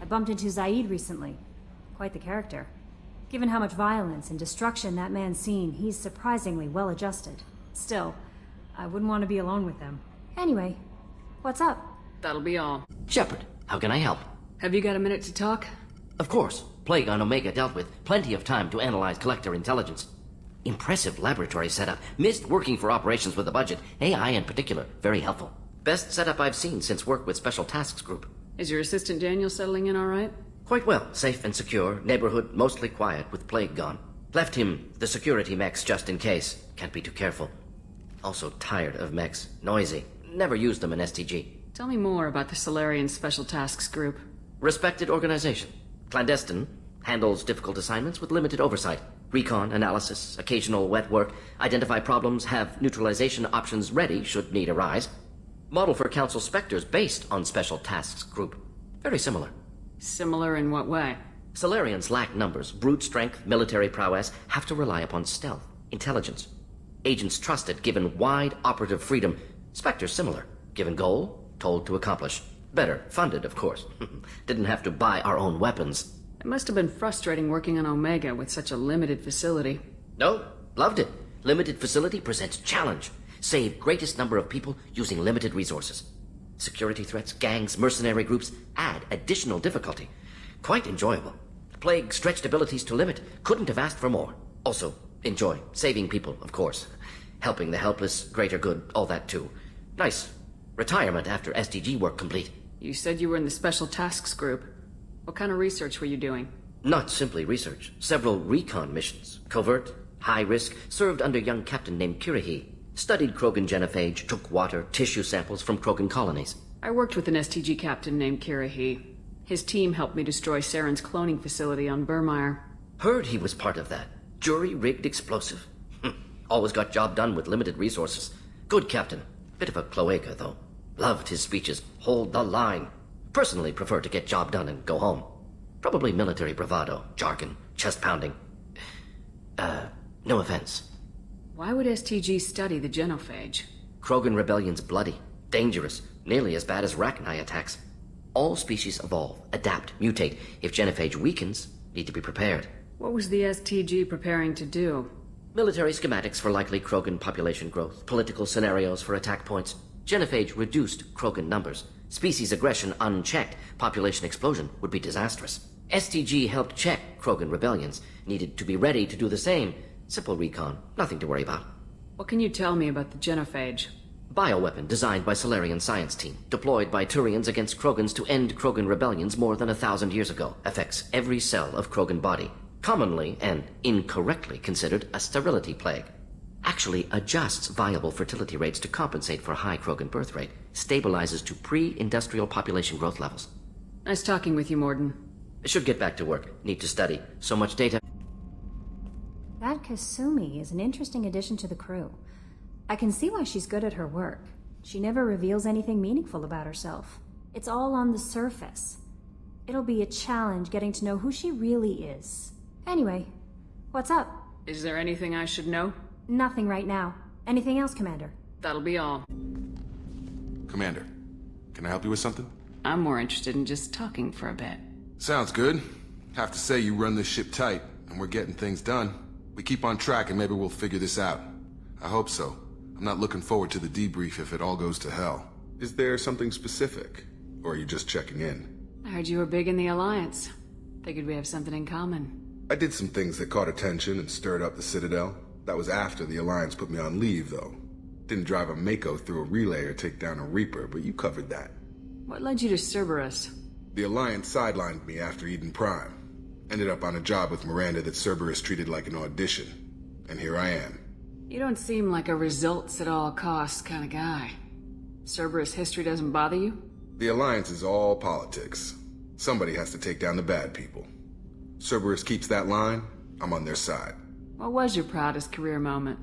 bumped into Zaid recently. Quite the character. Given how much violence and destruction that man's seen, he's surprisingly well adjusted. Still, I wouldn't want to be alone with them. Anyway, what's up? That'll be all. Shepard, how can I help? Have you got a minute to talk? Of course. Plague on Omega dealt with. Plenty of time to analyze Collector intelligence. Impressive laboratory setup. Missed working for operations with a budget. AI in particular. Very helpful. Best setup I've seen since work with Special Tasks Group. Is your assistant Daniel settling in all right? Quite well. Safe and secure. Neighborhood mostly quiet with Plague gone. Left him the security mechs just in case. Can't be too careful. Also tired of mechs. Noisy. Never used them in STG. Tell me more about the Solarian Special Tasks Group. Respected organization. Clandestine. Handles difficult assignments with limited oversight. Recon, analysis, occasional wet work. Identify problems, have neutralization options ready should need arise. Model for Council Spectres based on Special Tasks Group. Very similar. Similar in what way? Solarians lack numbers, brute strength, military prowess, have to rely upon stealth, intelligence. Agents trusted, given wide operative freedom. Spectres similar, given goal, told to accomplish. Better, funded, of course. Didn't have to buy our own weapons. It must have been frustrating working on Omega with such a limited facility. No, loved it. Limited facility presents challenge. Save greatest number of people using limited resources. Security threats, gangs, mercenary groups add additional difficulty. Quite enjoyable. Plague stretched abilities to limit. Couldn't have asked for more. Also, enjoy. Saving people, of course. Helping the helpless, greater good, all that too. Nice. Retirement after SDG work complete. You said you were in the Special Tasks Group. What kind of research were you doing? Not simply research. Several recon missions. Covert, high risk, served under young captain named Kirahi. Studied Krogan genophage, took water, tissue samples from Krogan colonies. I worked with an STG captain named Kirahi. His team helped me destroy Saren's cloning facility on Burmire. Heard he was part of that. Jury-rigged explosive. Always got job done with limited resources. Good captain. Bit of a cloaca, though. Loved his speeches. Hold the line. Personally prefer to get job done and go home. Probably military bravado, jargon, chest pounding. No offense. Why would STG study the genophage? Krogan rebellion's bloody, dangerous, nearly as bad as Rachni attacks. All species evolve, adapt, mutate. If genophage weakens, need to be prepared. What was the STG preparing to do? Military schematics for likely Krogan population growth, political scenarios for attack points. Genophage reduced Krogan numbers. Species aggression unchecked, population explosion would be disastrous. STG helped check Krogan rebellions, needed to be ready to do the same. Simple recon, nothing to worry about. What can you tell me about the genophage? Bioweapon designed by Solarian science team, deployed by Turians against Krogans to end Krogan rebellions more than 1,000 years ago. Affects every cell of Krogan body. Commonly and incorrectly considered a sterility plague. Actually adjusts viable fertility rates to compensate for high Krogan birth rate. Stabilizes to pre-industrial population growth levels. Nice talking with you, Mordin. Should get back to work. Need to study. So much data. That Kasumi is an interesting addition to the crew. I can see why she's good at her work. She never reveals anything meaningful about herself. It's all on the surface. It'll be a challenge getting to know who she really is. Anyway, what's up? Is there anything I should know? Nothing right now. Anything else, Commander? That'll be all. Commander, can I help you with something? I'm more interested in just talking for a bit. Sounds good. Have to say you run this ship tight, and we're getting things done. We keep on track and maybe we'll figure this out. I hope so. I'm not looking forward to the debrief if it all goes to hell. Is there something specific? Or are you just checking in? I heard you were big in the Alliance. Figured we have something in common. I did some things that caught attention and stirred up the Citadel. That was after the Alliance put me on leave, though. Didn't drive a Mako through a relay or take down a Reaper, but you covered that. What led you to Cerberus? The Alliance sidelined me after Eden Prime. Ended up on a job with Miranda that Cerberus treated like an audition. And here I am. You don't seem like a results-at-all-costs kind of guy. Cerberus history doesn't bother you? The Alliance is all politics. Somebody has to take down the bad people. Cerberus keeps that line, I'm on their side. What was your proudest career moment?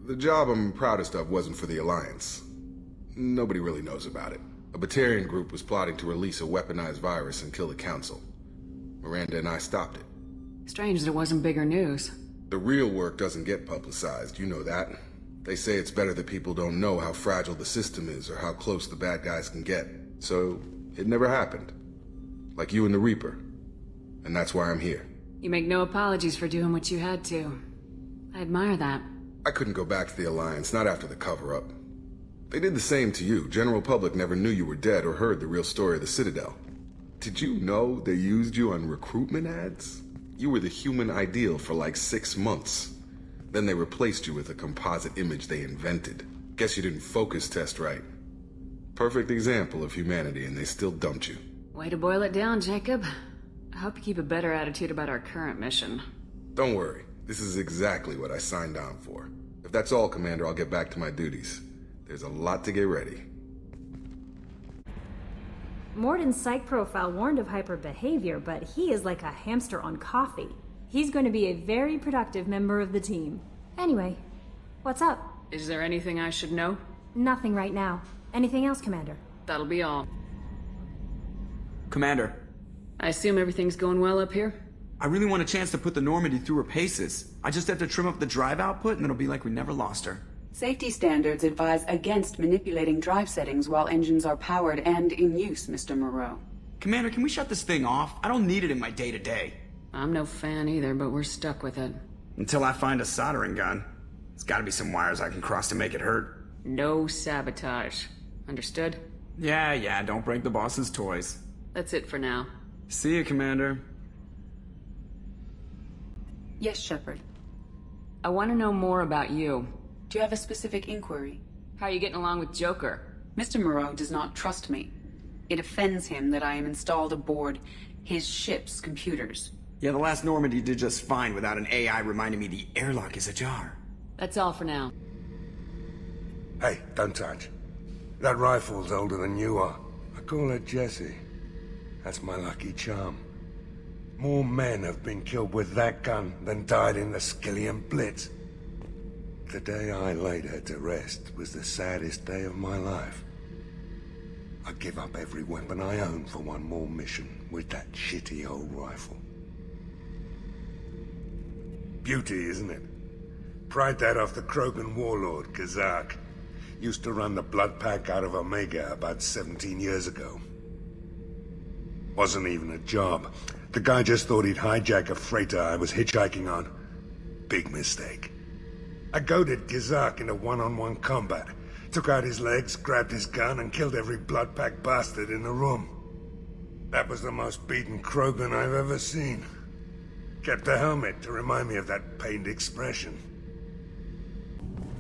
The job I'm proudest of wasn't for the Alliance. Nobody really knows about it. A Batarian group was plotting to release a weaponized virus and kill the Council. Miranda and I stopped it. Strange that it wasn't bigger news. The real work doesn't get publicized, you know that. They say it's better that people don't know how fragile the system is or how close the bad guys can get. So, it never happened. like you and the Reaper. And that's why I'm here. You make no apologies for doing what you had to. I admire that. I couldn't go back to the Alliance, not after the cover-up. They did the same to you. General public never knew you were dead or heard the real story of the Citadel. Did you know they used you on recruitment ads? You were the human ideal for like 6 months. Then they replaced you with a composite image they invented. Guess you didn't focus test right. Perfect example of humanity, and they still dumped you. Way to boil it down, Jacob. I hope you keep a better attitude about our current mission. Don't worry. This is exactly what I signed on for. If that's all, Commander, I'll get back to my duties. There's a lot to get ready. Morden's psych profile warned of hyper behavior, but he is like a hamster on coffee. He's going to be a very productive member of the team. Anyway, what's up? Is there anything I should know? Nothing right now. Anything else, Commander? That'll be all. Commander, I assume everything's going well up here? I really want a chance to put the Normandy through her paces. I just have to trim up the drive output and it'll be like we never lost her. Safety standards advise against manipulating drive settings while engines are powered and in use, Mr. Moreau. Commander, can we shut this thing off? I don't need it in my day-to-day. I'm no fan either, but we're stuck with it. Until I find a soldering gun. There's gotta be some wires I can cross to make it hurt. No sabotage. Understood? Yeah, don't break the boss's toys. That's it for now. See you, Commander. Yes, Shepard. I want to know more about you. Do you have a specific inquiry? How are you getting along with Joker? Mr. Moreau does not trust me. It offends him that I am installed aboard his ship's computers. Yeah, the last Normandy did just fine without an AI reminding me the airlock is ajar. That's all for now. Hey, don't touch. That rifle's older than you are. I call her Jessie. That's my lucky charm. More men have been killed with that gun than died in the Skillian Blitz. The day I laid her to rest was the saddest day of my life. I give up every weapon I own for one more mission with that shitty old rifle. Beauty, isn't it? Pried that off the Krogan warlord, Kazak. Used to run the Blood Pack out of Omega about 17 years ago. Wasn't even a job. The guy just thought he'd hijack a freighter I was hitchhiking on. Big mistake. I goaded Kazak into one-on-one combat. Took out his legs, grabbed his gun, and killed every Blood Pack bastard in the room. That was the most beaten Krogan I've ever seen. Kept a helmet to remind me of that pained expression.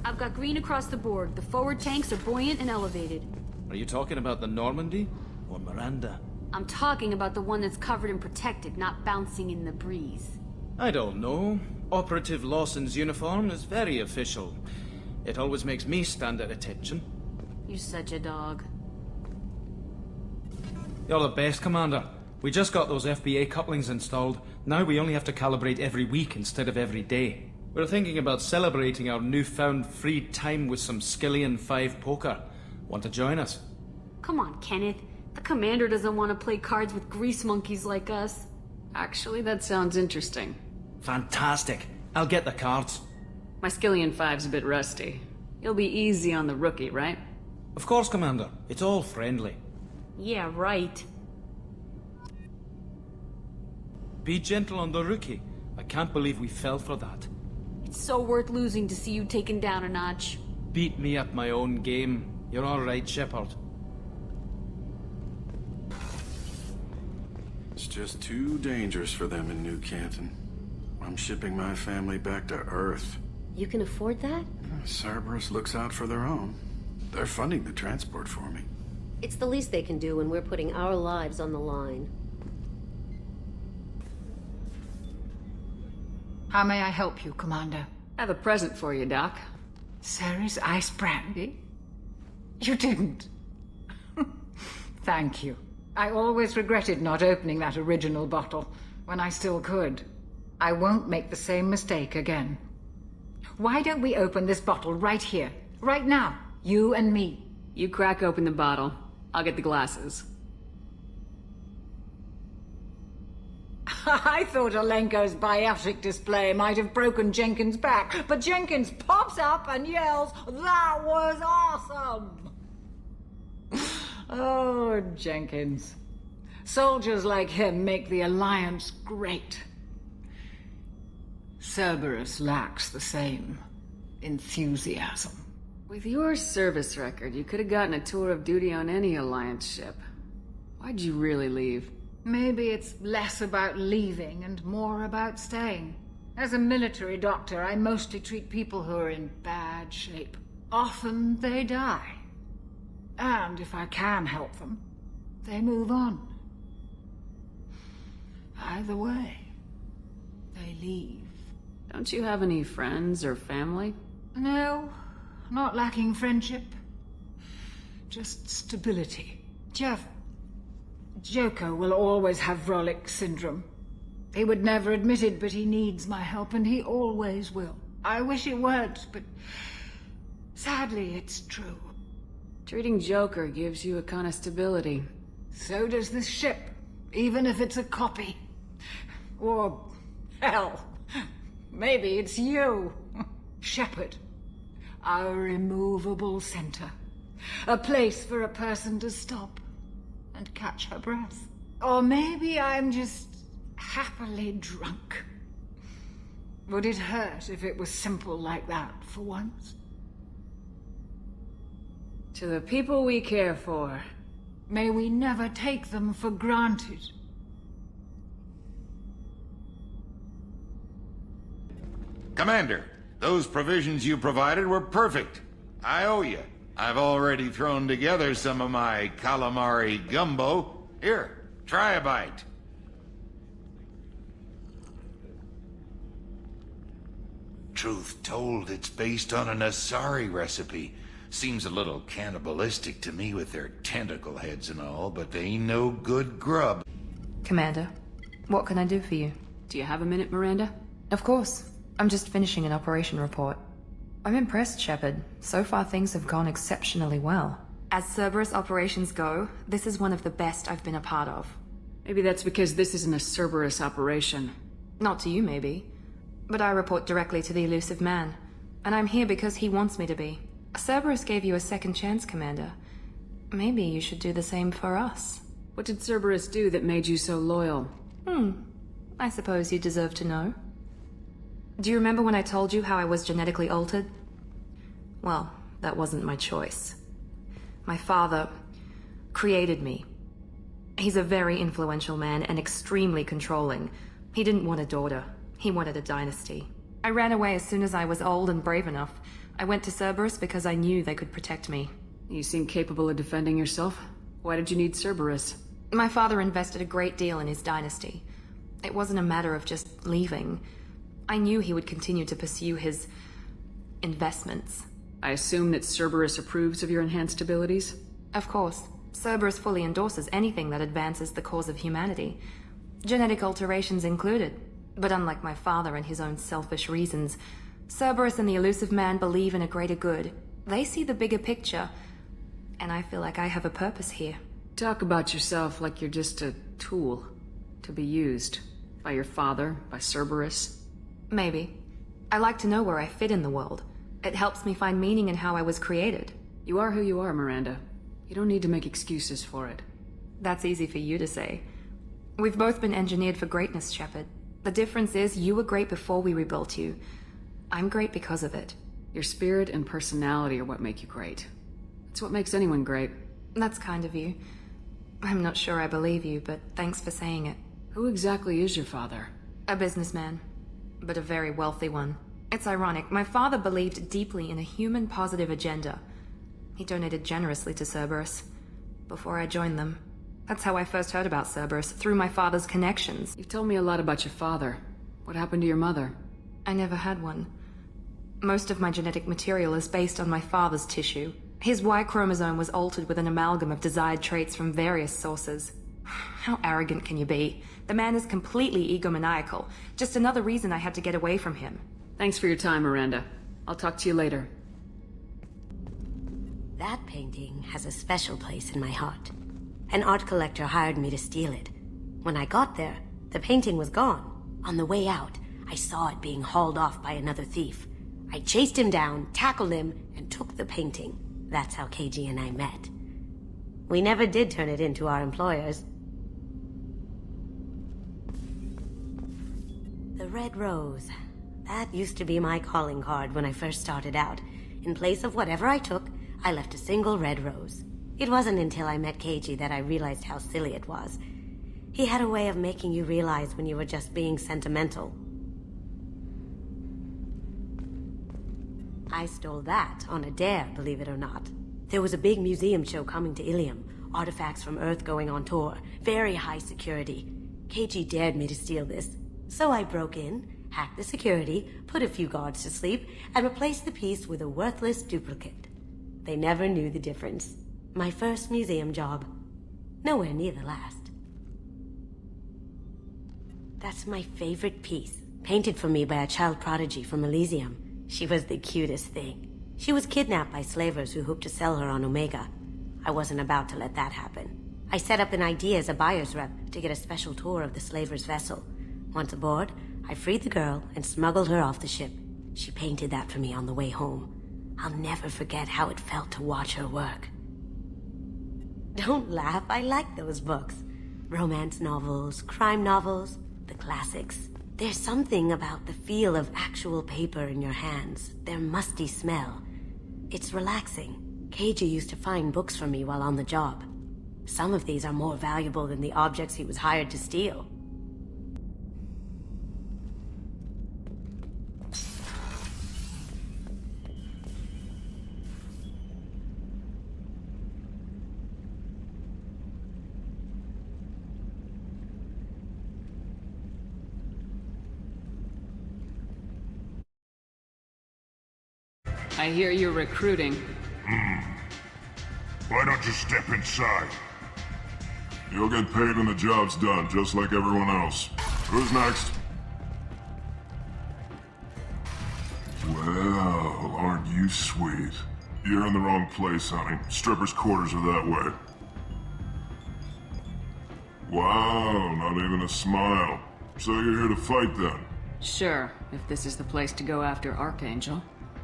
I've got green across the board. The forward tanks are buoyant and elevated. Are you talking about the Normandy or Miranda? I'm talking about the one that's covered and protected, not bouncing in the breeze. I don't know. Operative Lawson's uniform is very official. It always makes me stand at attention. You're such a dog. You're the best, Commander. We just got those FBA couplings installed. Now we only have to calibrate every week instead of every day. We're thinking about celebrating our newfound free time with some Skillian 5 poker. Want to join us? Come on, Kenneth. The commander doesn't want to play cards with grease monkeys like us. Actually, that sounds interesting. Fantastic. I'll get the cards. My Skillian 5's a bit rusty. You'll be easy on the rookie, right? Of course, Commander. It's all friendly. Yeah, right. Be gentle on the rookie. I can't believe we fell for that. It's so worth losing to see you taken down a notch. Beat me at my own game. You're all right, Shepard. It's just too dangerous for them in New Canton. I'm shipping my family back to Earth. You can afford that? Cerberus looks out for their own. They're funding the transport for me. It's the least they can do when we're putting our lives on the line. How may I help you, Commander? I have a present for you, Doc. Ceres ice brandy? You didn't. Thank you. I always regretted not opening that original bottle when I still could. I won't make the same mistake again. Why don't we open this bottle right here, right now, you and me? You crack open the bottle. I'll get the glasses. I thought Alenko's biotic display might have broken Jenkins' back, but Jenkins pops up and yells, "That was awesome!" Oh, Jenkins. Soldiers like him make the Alliance great. Cerberus lacks the same enthusiasm. With your service record, you could have gotten a tour of duty on any Alliance ship. Why'd you really leave? Maybe it's less about leaving and more about staying. As a military doctor, I mostly treat people who are in bad shape. Often they die. And if I can help them, they move on. Either way, they leave. Don't you have any friends or family? No, not lacking friendship. Just stability. Jeff, Joker will always have Vrolic syndrome. He would never admit it, but he needs my help, and he always will. I wish it weren't, but sadly it's true. Treating Joker gives you a kind of stability. So does this ship, even if it's a copy. Or, hell, maybe it's you, Shepard. Our immovable center. A place for a person to stop and catch her breath. Or maybe I'm just happily drunk. Would it hurt if it was simple like that for once? To the people we care for. May we never take them for granted. Commander, those provisions you provided were perfect. I owe you. I've already thrown together some of my calamari gumbo. Here, try a bite. Truth told, it's based on an Asari recipe. Seems a little cannibalistic to me with their tentacle heads and all, but they ain't no good grub. Commander, what can I do for you? Do you have a minute, Miranda? Of course. I'm just finishing an operation report. I'm impressed, Shepard. So far things have gone exceptionally well. As Cerberus operations go, this is one of the best I've been a part of. Maybe that's because this isn't a Cerberus operation. Not to you, maybe. But I report directly to the Elusive Man. And I'm here because he wants me to be. Cerberus gave you a second chance, Commander. Maybe you should do the same for us. What did Cerberus do that made you so loyal? I suppose you deserve to know. Do you remember when I told you how I was genetically altered? Well, that wasn't my choice. My father created me. He's a very influential man and extremely controlling. He didn't want a daughter. He wanted a dynasty. I ran away as soon as I was old and brave enough. I went to Cerberus because I knew they could protect me. You seem capable of defending yourself. Why did you need Cerberus? My father invested a great deal in his dynasty. It wasn't a matter of just leaving. I knew he would continue to pursue his investments. I assume that Cerberus approves of your enhanced abilities? Of course. Cerberus fully endorses anything that advances the cause of humanity. Genetic alterations included. But unlike my father and his own selfish reasons, Cerberus and the Elusive Man believe in a greater good. They see the bigger picture, and I feel like I have a purpose here. Talk about yourself like you're just a tool to be used. By your father, by Cerberus. Maybe. I like to know where I fit in the world. It helps me find meaning in how I was created. You are who you are, Miranda. You don't need to make excuses for it. That's easy for you to say. We've both been engineered for greatness, Shepard. The difference is you were great before we rebuilt you. I'm great because of it. Your spirit and personality are what make you great. It's what makes anyone great. That's kind of you. I'm not sure I believe you, but thanks for saying it. Who exactly is your father? A businessman, but a very wealthy one. It's ironic. My father believed deeply in a human-positive agenda. He donated generously to Cerberus before I joined them. That's how I first heard about Cerberus, through my father's connections. You've told me a lot about your father. What happened to your mother? I never had one. Most of my genetic material is based on my father's tissue. His Y chromosome was altered with an amalgam of desired traits from various sources. How arrogant can you be? The man is completely egomaniacal. Just another reason I had to get away from him. Thanks for your time, Miranda. I'll talk to you later. That painting has a special place in my heart. An art collector hired me to steal it. When I got there, the painting was gone. On the way out, I saw it being hauled off by another thief. I chased him down, tackled him, and took the painting. That's how KG and I met. We never did turn it in to our employers. red rose. That used to be my calling card when I first started out. In place of whatever I took, I left a single red rose. It wasn't until I met Keiji that I realized how silly it was. He had a way of making you realize when you were just being sentimental. I stole that on a dare, believe it or not. There was a big museum show coming to Ilium. Artifacts from Earth going on tour. Very high security. Keiji dared me to steal this. So I broke in, hacked the security, put a few guards to sleep, and replaced the piece with a worthless duplicate. They never knew the difference. My first museum job. Nowhere near the last. That's my favorite piece. Painted for me by a child prodigy from Elysium. She was the cutest thing. She was kidnapped by slavers who hoped to sell her on Omega. I wasn't about to let that happen. I set up an idea as a buyer's rep to get a special tour of the slaver's vessel. Once aboard, I freed the girl and smuggled her off the ship. She painted that for me on the way home. I'll never forget how it felt to watch her work. Don't laugh, I like those books. Romance novels, crime novels, the classics. There's something about the feel of actual paper in your hands, their musty smell. It's relaxing. Keiji used to find books for me while on the job. Some of these are more valuable than the objects he was hired to steal. I hear you're recruiting. Why don't you step inside? You'll get paid when the job's done, just like everyone else. Who's next? Well, aren't you sweet? You're in the wrong place, honey. Strippers' quarters are that way. Wow, not even a smile. So you're here to fight then? Sure, if this is the place to go after Archangel.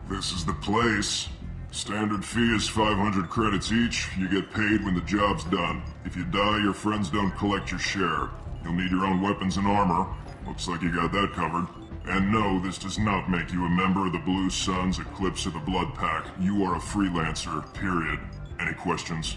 This is the place. Standard fee is 500 credits each. You get paid when the job's done. If you die, your friends don't collect your share. You'll need your own weapons and armor. Looks like you got that covered. And no, this does not make you a member of the Blue Suns, Eclipse, or the Blood Pack. You are a freelancer, period. Any questions?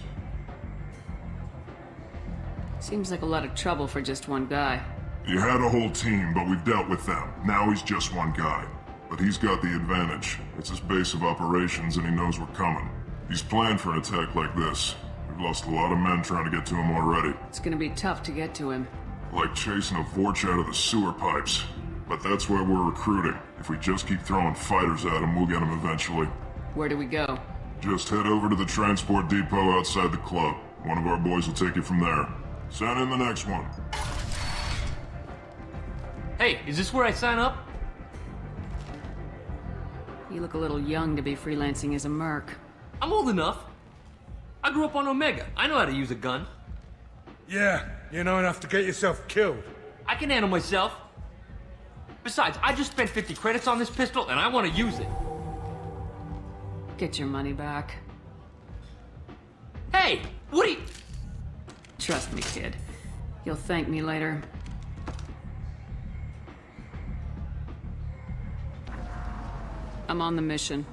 Seems like a lot of trouble for just one guy. You had a whole team, but we've dealt with them. Now he's just one guy. But he's got the advantage. It's his base of operations and he knows we're coming. He's planned for an attack like this. We've lost a lot of men trying to get to him already. It's gonna be tough to get to him. Like chasing a Vorch out of the sewer pipes. But that's why we're recruiting. If we just keep throwing fighters at him, we'll get him eventually. Where do we go? Just head over to the transport depot outside the club. One of our boys will take you from there. Send in the next one. Hey, is this where I sign up? You look a little young to be freelancing as a merc. I'm old enough. I grew up on Omega. I know how to use a gun. Yeah, you know enough to get yourself killed. I can handle myself. Besides, I just spent 50 credits on this pistol and I want to use it. Get your money back. Hey, what are you... Trust me, kid. You'll thank me later. I'm on the mission.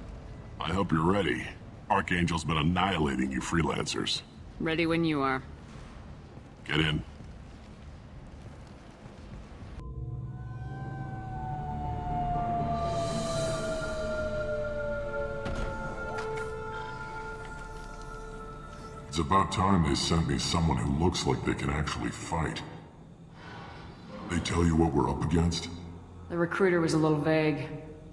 I hope you're ready. Archangel's been annihilating you freelancers. Ready when you are. Get in. It's about time they sent me someone who looks like they can actually fight. They tell you what we're up against? The recruiter was a little vague.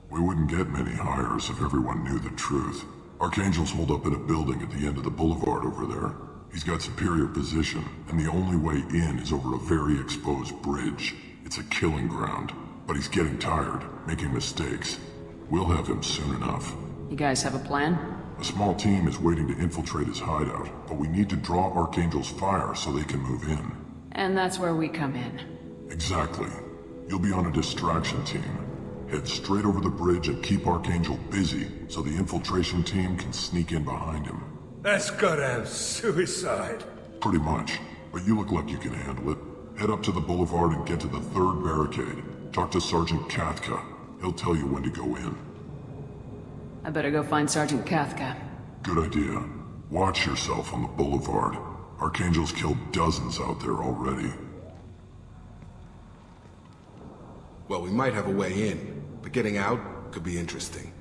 We wouldn't get many hires if everyone knew the truth. Archangel's holed up in a building at the end of the boulevard over there. He's got superior position, and the only way in is over a very exposed bridge. It's a killing ground, but he's getting tired, making mistakes. We'll have him soon enough. You guys have a plan? A small team is waiting to infiltrate his hideout, but we need to draw Archangel's fire so they can move in. And that's where we come in. Exactly. You'll be on a distraction team. Head straight over the bridge and keep Archangel busy so the infiltration team can sneak in behind him. That's goddamn suicide. Pretty much, but you look like you can handle it. Head up to the boulevard and get to the third barricade. Talk to Sergeant Kathka. He'll tell you when to go in. I better go find Sergeant Kathka. Good idea. Watch yourself on the boulevard. Archangel's killed dozens out there already. Well, we might have a way in, but getting out could be interesting.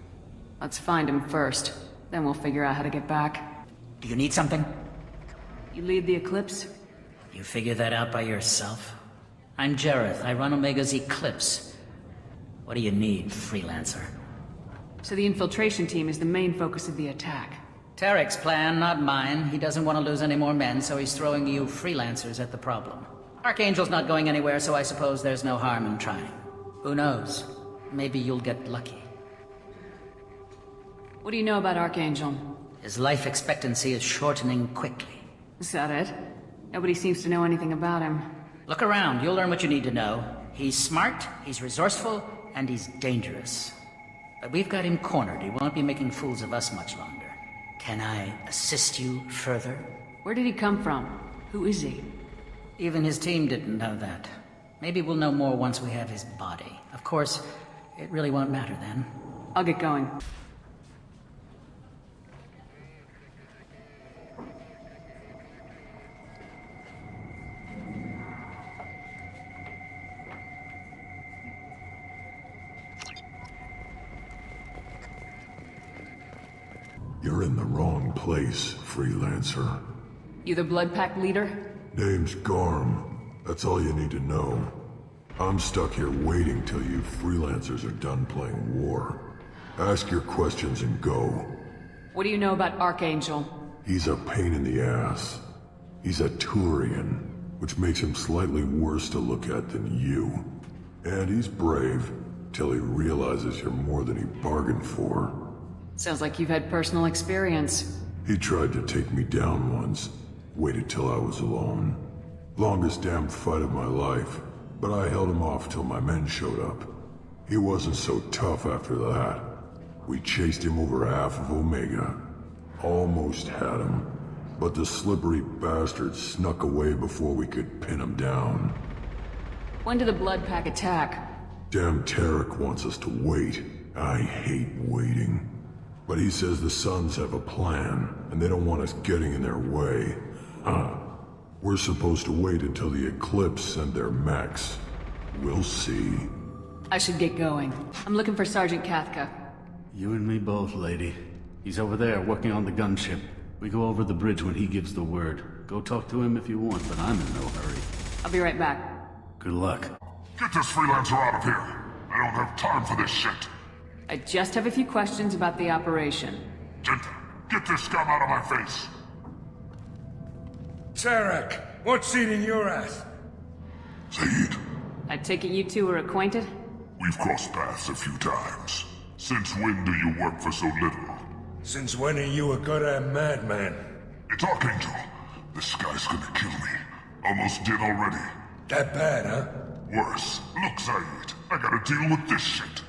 Let's find him first. Then we'll figure out how to get back. Do you need something? You lead the Eclipse? You figure that out by yourself? I'm Jareth. I run Omega's Eclipse. What do you need, freelancer? So the infiltration team is the main focus of the attack. Tarek's plan, not mine. He doesn't want to lose any more men, so he's throwing you freelancers at the problem. Archangel's not going anywhere, so I suppose there's no harm in trying. Who knows? Maybe you'll get lucky. What do you know about Archangel? His life expectancy is shortening quickly. Is that it? Nobody seems to know anything about him. Look around, you'll learn what you need to know. He's smart, he's resourceful, and he's dangerous. But we've got him cornered. He won't be making fools of us much longer. Can I assist you further? Where did he come from? Who is he? Even his team didn't know that. Maybe we'll know more once we have his body. Of course, it really won't matter then. I'll get going. You're in the wrong place, freelancer. You the Blood Pack leader? Name's Garm. That's all you need to know. I'm stuck here waiting till you freelancers are done playing war. Ask your questions and go. What do you know about Archangel? He's a pain in the ass. He's a Turian, which makes him slightly worse to look at than you. And he's brave, till he realizes you're more than he bargained for. Sounds like you've had personal experience. He tried to take me down once. Waited till I was alone. Longest damn fight of my life, but I held him off till my men showed up. He wasn't so tough after that. We chased him over half of Omega. Almost had him, but the slippery bastard snuck away before we could pin him down. When did the Blood Pack attack? Damn Tarek wants us to wait. I hate waiting. But he says the Suns have a plan, and they don't want us getting in their way. We're supposed to wait until the Eclipse send their mechs. We'll see. I should get going. I'm looking for Sergeant Kathka. You and me both, lady. He's over there working on the gunship. We go over the bridge when he gives the word. Go talk to him if you want, but I'm in no hurry. I'll be right back. Good luck. Get this freelancer out of here. I don't have time for this shit. I just have a few questions about the operation. Genta, get this scum out of my face. Tarek, what's eating your ass? Zaid, I take it you two are acquainted? we've crossed paths a few times. Since when do you work for so little? Since when are you a goddamn madman? It's Archangel. This guy's gonna kill me. Almost did already. That bad, huh? Worse. Look, Zaid, I gotta deal with this shit.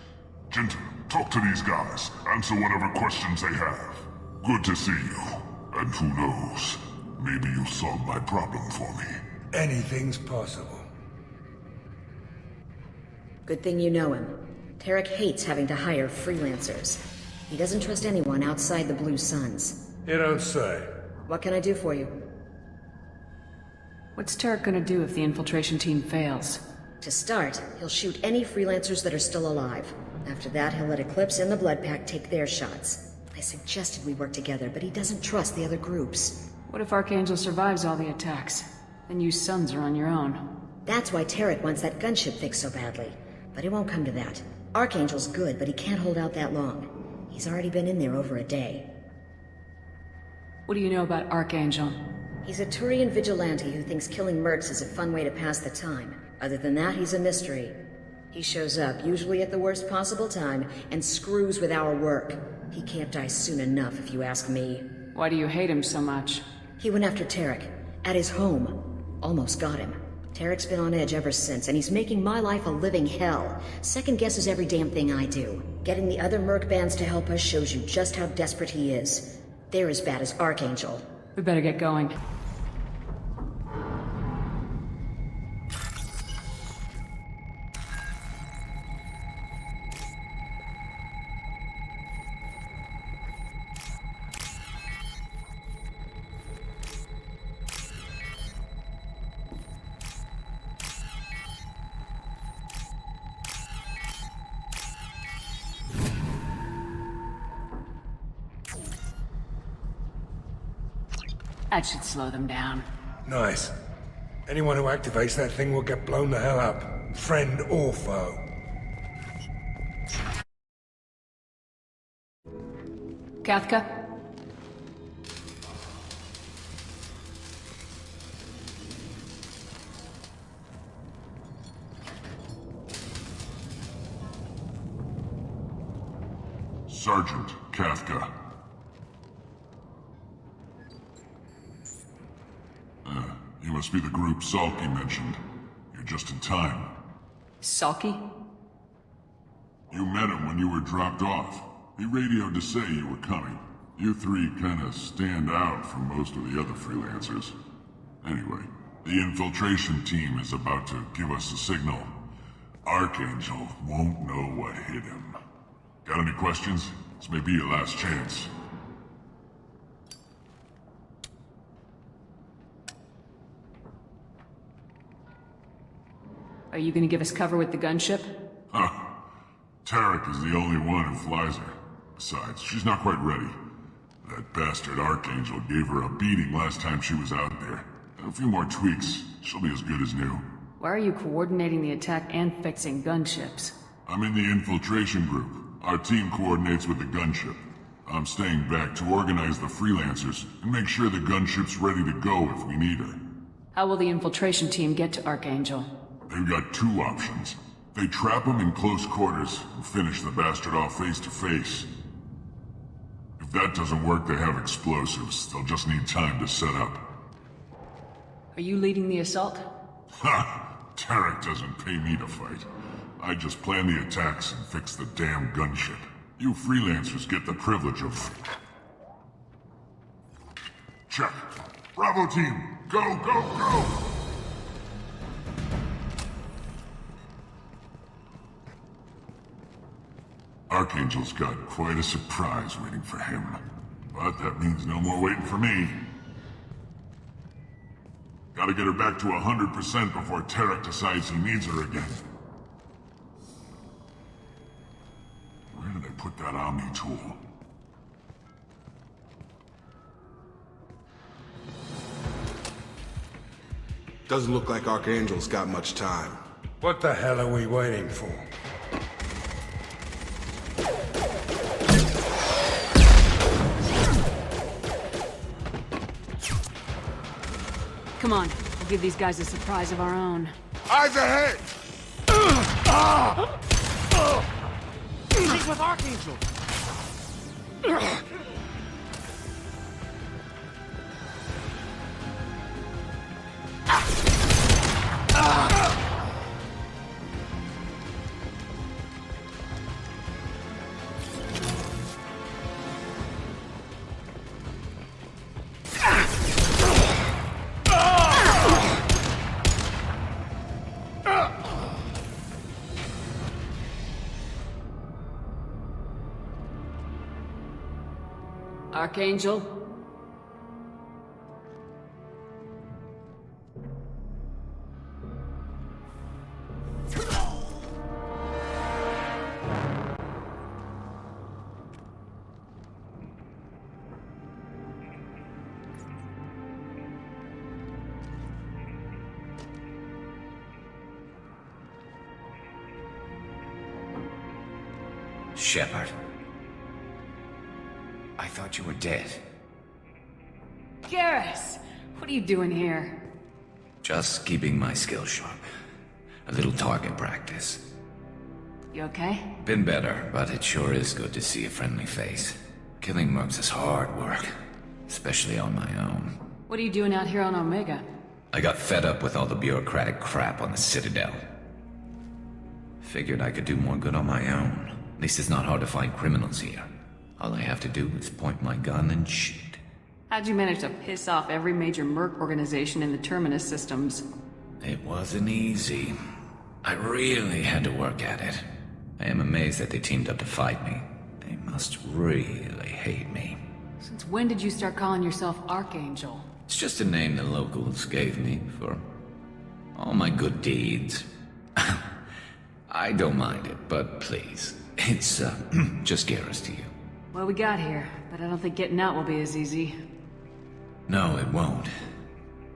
Genta, talk to these guys. Answer whatever questions they have. Good to see you. And who knows, maybe you'll solve my problem for me. Anything's possible. Good thing you know him. Tarek hates having to hire freelancers. He doesn't trust anyone outside the Blue Suns. You don't say. What can I do for you? What's Tarek gonna do if the infiltration team fails? To start, he'll shoot any freelancers that are still alive. After that, he'll let Eclipse and the Blood Pack take their shots. I suggested we work together, but he doesn't trust the other groups. What if Archangel survives all the attacks? Then you Suns are on your own. That's why Tarek wants that gunship fixed so badly. But it won't come to that. Archangel's good, but he can't hold out that long. He's already been in there over a day. What do you know about Archangel? He's a Turian vigilante who thinks killing mercs is a fun way to pass the time. Other than that, he's a mystery. He shows up, usually at the worst possible time, and screws with our work. He can't die soon enough, if you ask me. Why do you hate him so much? He went after Tarek. At his home. Almost got him. Tarek's been on edge ever since, and he's making my life a living hell. Second guesses every damn thing I do. Getting the other merc bands to help us shows you just how desperate he is. They're as bad as Archangel. We better get going. That should slow them down. Nice. Anyone who activates that thing will get blown the hell up. Friend or foe. Kafka? Sergeant Kafka. You must be the group Salky mentioned. You're just in time. Salky? You met him when you were dropped off. He radioed to say you were coming. You three kinda stand out from most of the other freelancers. Anyway, the infiltration team is about to give us a signal. Archangel won't know what hit him. Got any questions? This may be your last chance. Are you gonna give us cover with the gunship? Huh. Tarek is the only one who flies her. Besides, she's not quite ready. That bastard Archangel gave her a beating last time she was out there. A few more tweaks, she'll be as good as new. Why are you coordinating the attack and fixing gunships? I'm in the infiltration group. Our team coordinates with the gunship. I'm staying back to organize the freelancers and make sure the gunship's ready to go if we need her. How will the infiltration team get to Archangel? They've got two options. They trap him in close quarters and finish the bastard off face to face. If that doesn't work, they have explosives. They'll just need time to set up. Are you leading the assault? Ha! Tarek doesn't pay me to fight. I just plan the attacks and fix the damn gunship. You freelancers get the privilege of... Check. Bravo team, go, go, go! Archangel's got quite a surprise waiting for him. But that means no more waiting for me. Gotta get her back to 100% before Tarek decides he needs her again. Where did I put that Omni tool? Doesn't look like Archangel's got much time. What the hell are we waiting for? Come on, we'll give these guys a surprise of our own. Eyes ahead! She's with Archangel! Archangel? Shepard. I thought you were dead. Garrus! What are you doing here? Just keeping my skills sharp. A little target practice. You okay? Been better, but it sure is good to see a friendly face. Killing mercs is hard work, especially on my own. What are you doing out here on Omega? I got fed up with all the bureaucratic crap on the Citadel. Figured I could do more good on my own. At least it's not hard to find criminals here. All I have to do is point my gun and shoot. How'd you manage to piss off every major merc organization in the Terminus systems? It wasn't easy. I really had to work at it. I am amazed that they teamed up to fight me. They must really hate me. Since when did you start calling yourself Archangel? It's just a name the locals gave me for all my good deeds. I don't mind it, but please, it's just Garrus to you. Well, we got here, but I don't think getting out will be as easy. No, it won't.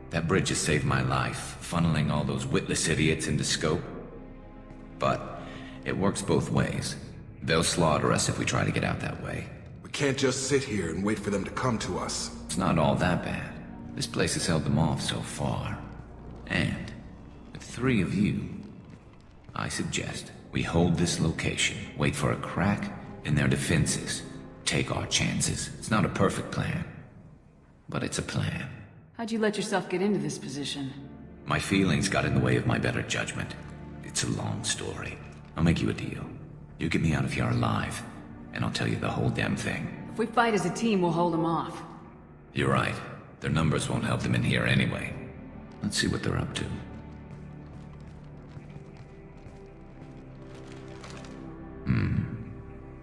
That bridge has saved my life, funneling all those witless idiots into scope. But it works both ways. They'll slaughter us if we try to get out that way. We can't just sit here and wait for them to come to us. It's not all that bad. This place has held them off so far. And with 3 of you, I suggest we hold this location, wait for a crack in their defenses, take our chances. It's not a perfect plan, but it's a plan. How'd you let yourself get into this position? My feelings got in the way of my better judgment. It's a long story. I'll make you a deal. You get me out of here alive, and I'll tell you the whole damn thing. If we fight as a team, we'll hold them off. You're right. Their numbers won't help them in here anyway. Let's see what they're up to.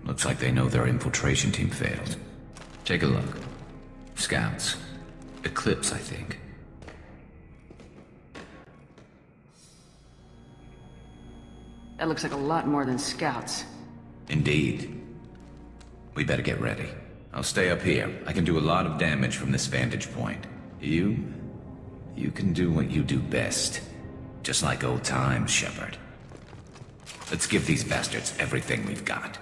Looks like they know their infiltration team failed. Take a look. Scouts. Eclipse, I think. That looks like a lot more than scouts. Indeed. We better get ready. I'll stay up here. I can do a lot of damage from this vantage point. You can do what you do best. Just like old times, Shepard. Let's give these bastards everything we've got.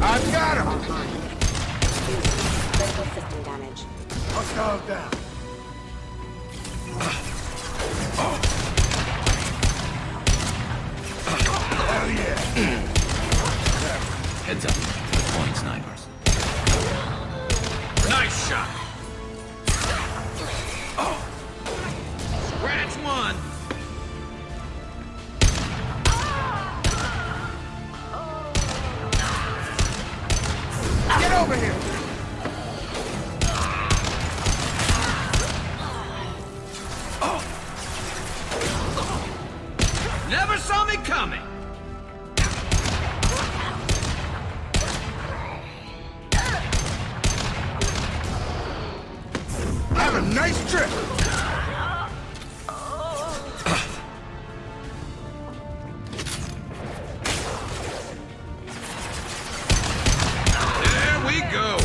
I've got him! Critical system damage. Hostile down. Hell yeah! Heads up. Deploying snipers. Nice shot! Scratch one! Get over here! Never saw me coming! Have a nice trip! There we go!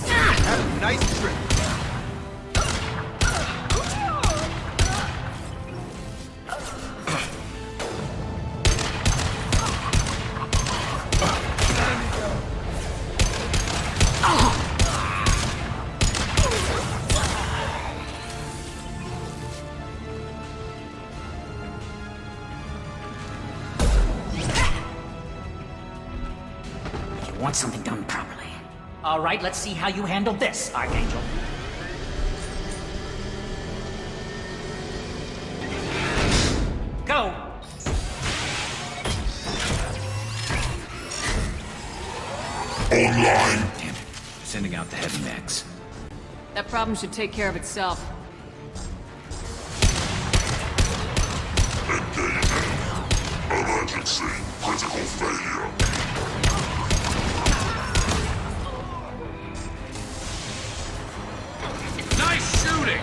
Have a nice trip! You want something done properly. All right, let's see how you handle this, Archangel. Go! Online. Damn it. Sending out the heavy mechs. That problem should take care of itself. Emergency. Critical failure. Nice shooting!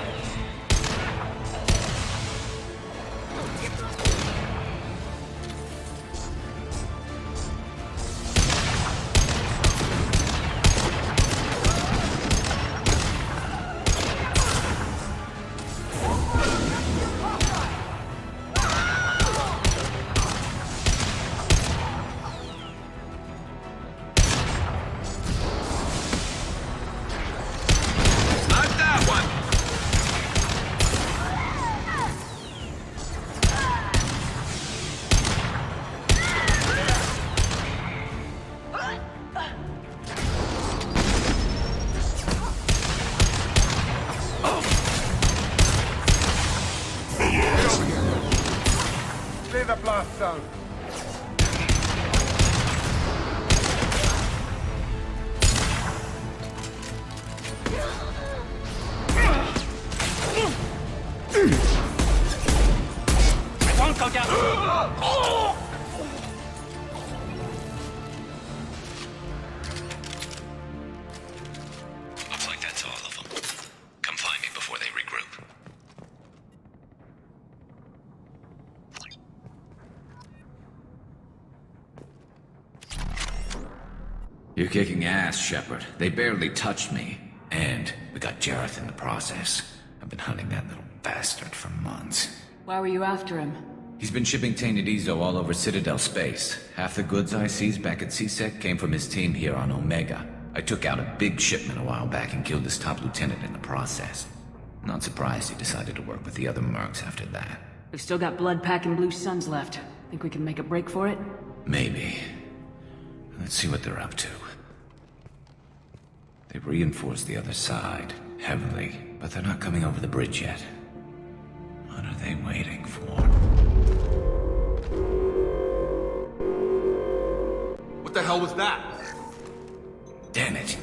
Not that one! Clear the blast zone. I won't go down. Looks like that's all of them. Come find me before they regroup. You're kicking ass, Shepard. They barely touched me. And we got Jareth in the process. I've been hunting that little bastard for months. Why were you after him? He's been shipping tainted Ezo all over Citadel space. Half the goods I seized back at CSEC came from his team here on Omega. I took out a big shipment a while back and killed his top lieutenant in the process. Not surprised he decided to work with the other mercs after that. We've still got Bloodpack and Blue Suns left. Think we can make a break for it? Maybe. Let's see what they're up to. They've reinforced the other side, heavily, but they're not coming over the bridge yet. What are they waiting for? What the hell was that? Damn it.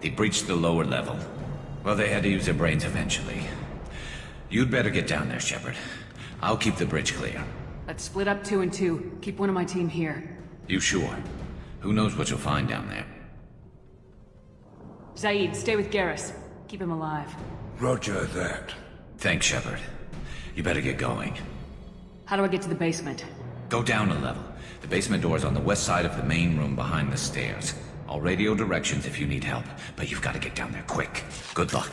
They breached the lower level. Well, they had to use their brains eventually. You'd better get down there, Shepard. I'll keep the bridge clear. Let's split up 2 and 2. Keep one of my team here. You sure? Who knows what you'll find down there? Zaid, stay with Garrus. Keep him alive. Roger that. Thanks, Shepard. You better get going. How do I get to the basement? Go down a level. The basement door's on the west side of the main room behind the stairs. I'll radio directions if you need help, but you've got to get down there quick. Good luck.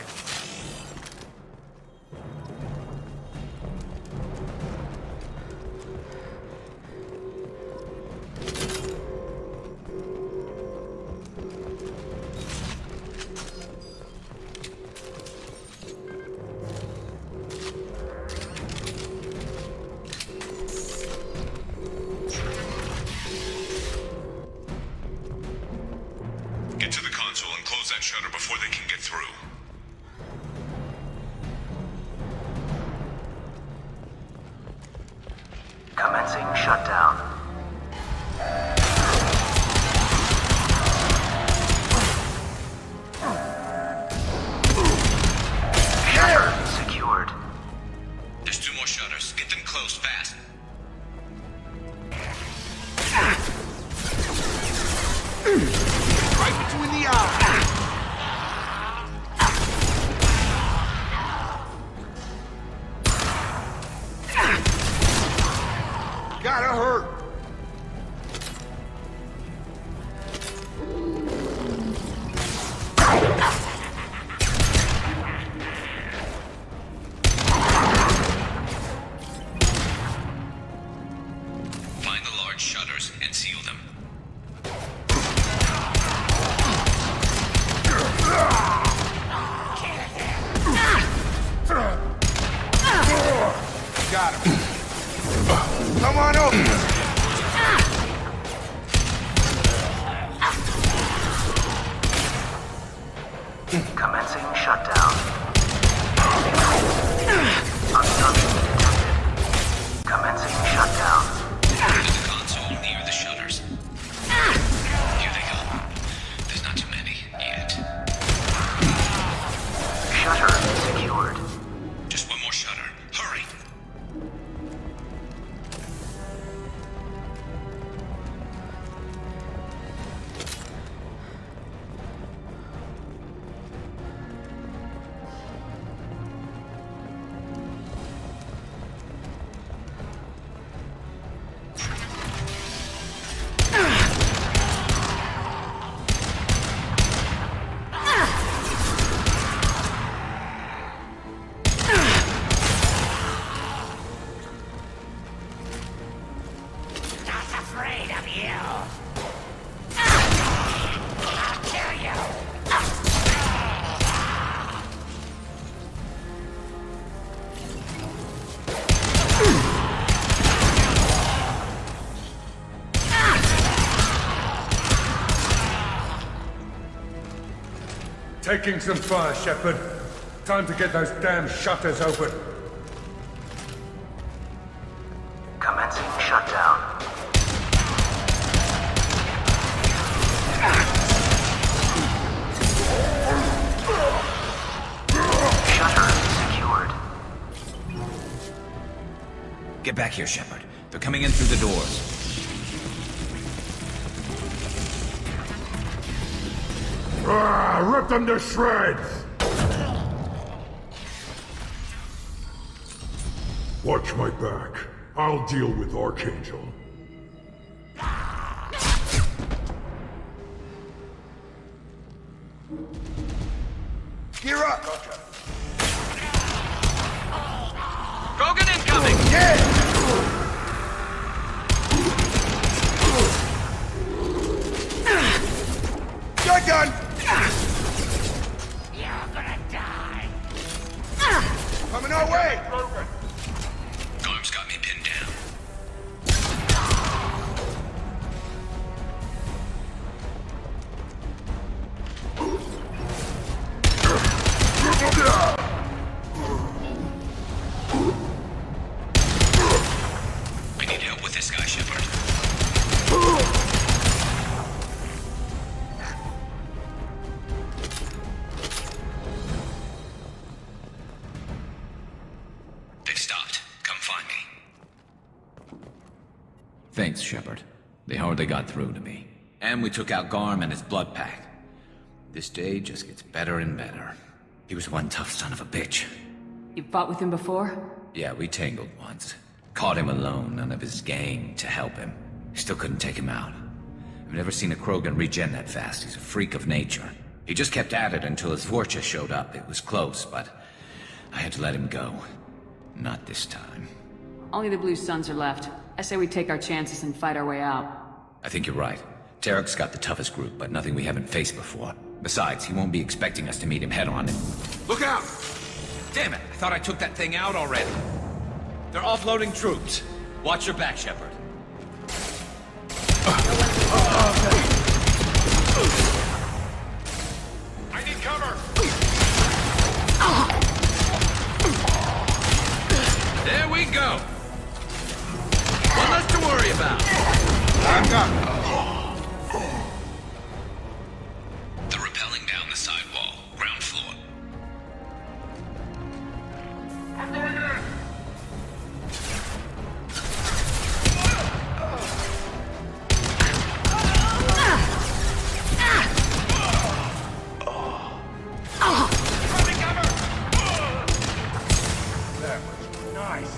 Get to the console and close that shutter before they can get through. Commencing shutdown. Shutter secured. There's 2 more shutters. Get them closed fast. Right between the eyes. Gotta hurt. Find the large shutters and seal them. Got him. Come on over. Commencing shutdown. Obstruction detected. Commencing shutdown. The console near the shutters. Here they go. There's not too many yet. Shutter secured. Just 1 more shutter. Hurry. Taking some fire, Shepard. Time to get those damn shutters open. Commencing shutdown. Shutter secured. Get back here, Shepard. They're coming in through the doors. Rip them to shreds! Watch my back. I'll deal with Archangel. Coming our way! Garm's got me pinned down. I need help with this guy, Shepard. They've stopped. Come find me. Thanks, Shepard. They hardly got through to me. And we took out Garm and his blood pack. This day just gets better and better. He was one tough son of a bitch. You fought with him before? Yeah, we tangled once. Caught him alone, none of his gang to help him. Still couldn't take him out. I've never seen a Krogan regen that fast. He's a freak of nature. He just kept at it until his Vorcha showed up. It was close, but I had to let him go. Not this time. Only the Blue Suns are left. I say we take our chances and fight our way out. I think you're right. Tarek's got the toughest group, but nothing we haven't faced before. Besides, he won't be expecting us to meet him head-on. Look out! Damn it! I thought I took that thing out already. They're offloading troops. Watch your back, Shepard. I need cover! There we go! One less to worry about. I'm got They're rappelling down the side wall, ground floor. I'm going in! That was nice.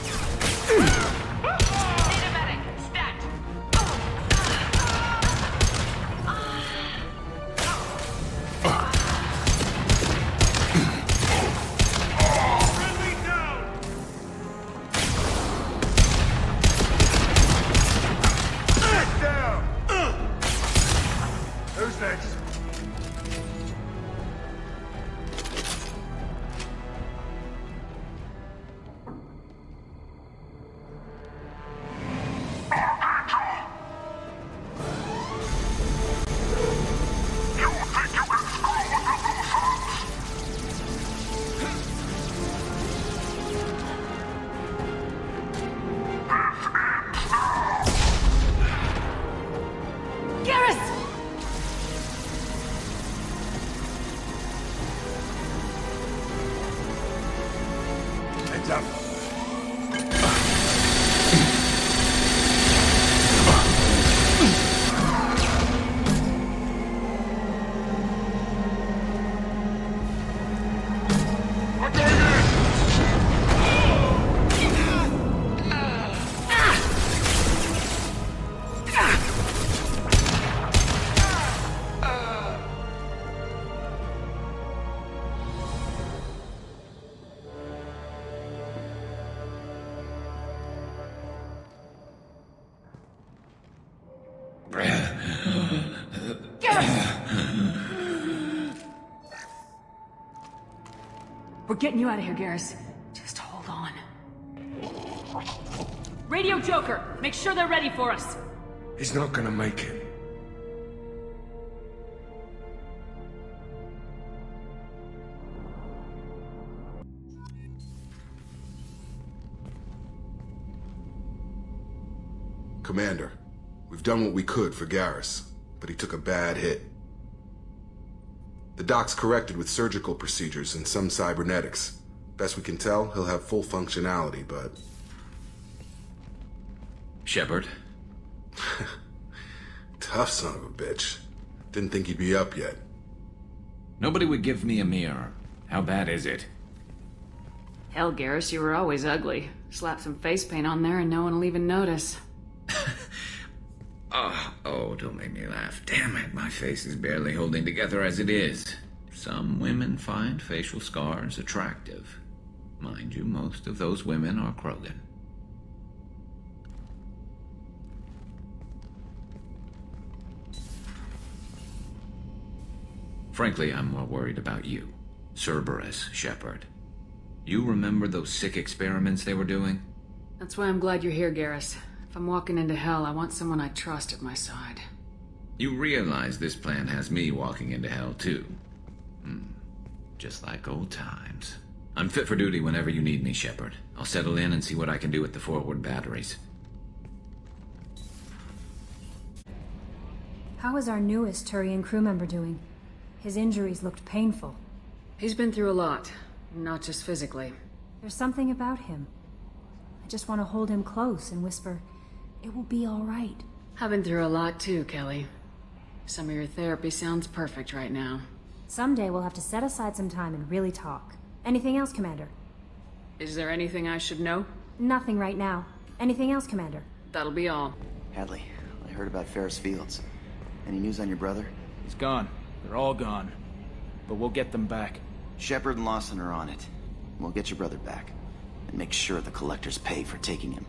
Get down! Who's next? Garrus! Heads up. We're getting you out of here, Garrus. Just hold on. Radio Joker! Make sure they're ready for us! He's not gonna make it. Commander, we've done what we could for Garrus, but he took a bad hit. The doc's corrected with surgical procedures and some cybernetics. Best we can tell, he'll have full functionality, but... Shepard? Tough son of a bitch. Didn't think he'd be up yet. Nobody would give me a mirror. How bad is it? Hell, Garrus, you were always ugly. Slap some face paint on there and no one will even notice. Oh, don't make me laugh. Damn it, my face is barely holding together as it is. Some women find facial scars attractive. Mind you, most of those women are Krogan. Frankly, I'm more worried about you, Cerberus Shepard. You remember those sick experiments they were doing? That's why I'm glad you're here, Garrus. If I'm walking into hell, I want someone I trust at my side. You realize this plan has me walking into hell, too. Just like old times. I'm fit for duty whenever you need me, Shepard. I'll settle in and see what I can do with the forward batteries. How is our newest Turian crew member doing? His injuries looked painful. He's been through a lot, not just physically. There's something about him. I just want to hold him close and whisper, "It will be all right." I've been through a lot too, Kelly. Some of your therapy sounds perfect right now. Someday we'll have to set aside some time and really talk. Anything else, Commander? Is there anything I should know? Nothing right now. Anything else, Commander? That'll be all. Hadley, I heard about Ferris Fields. Any news on your brother? He's gone. They're all gone. But we'll get them back. Shepard and Lawson are on it. We'll get your brother back. And make sure the collectors pay for taking him.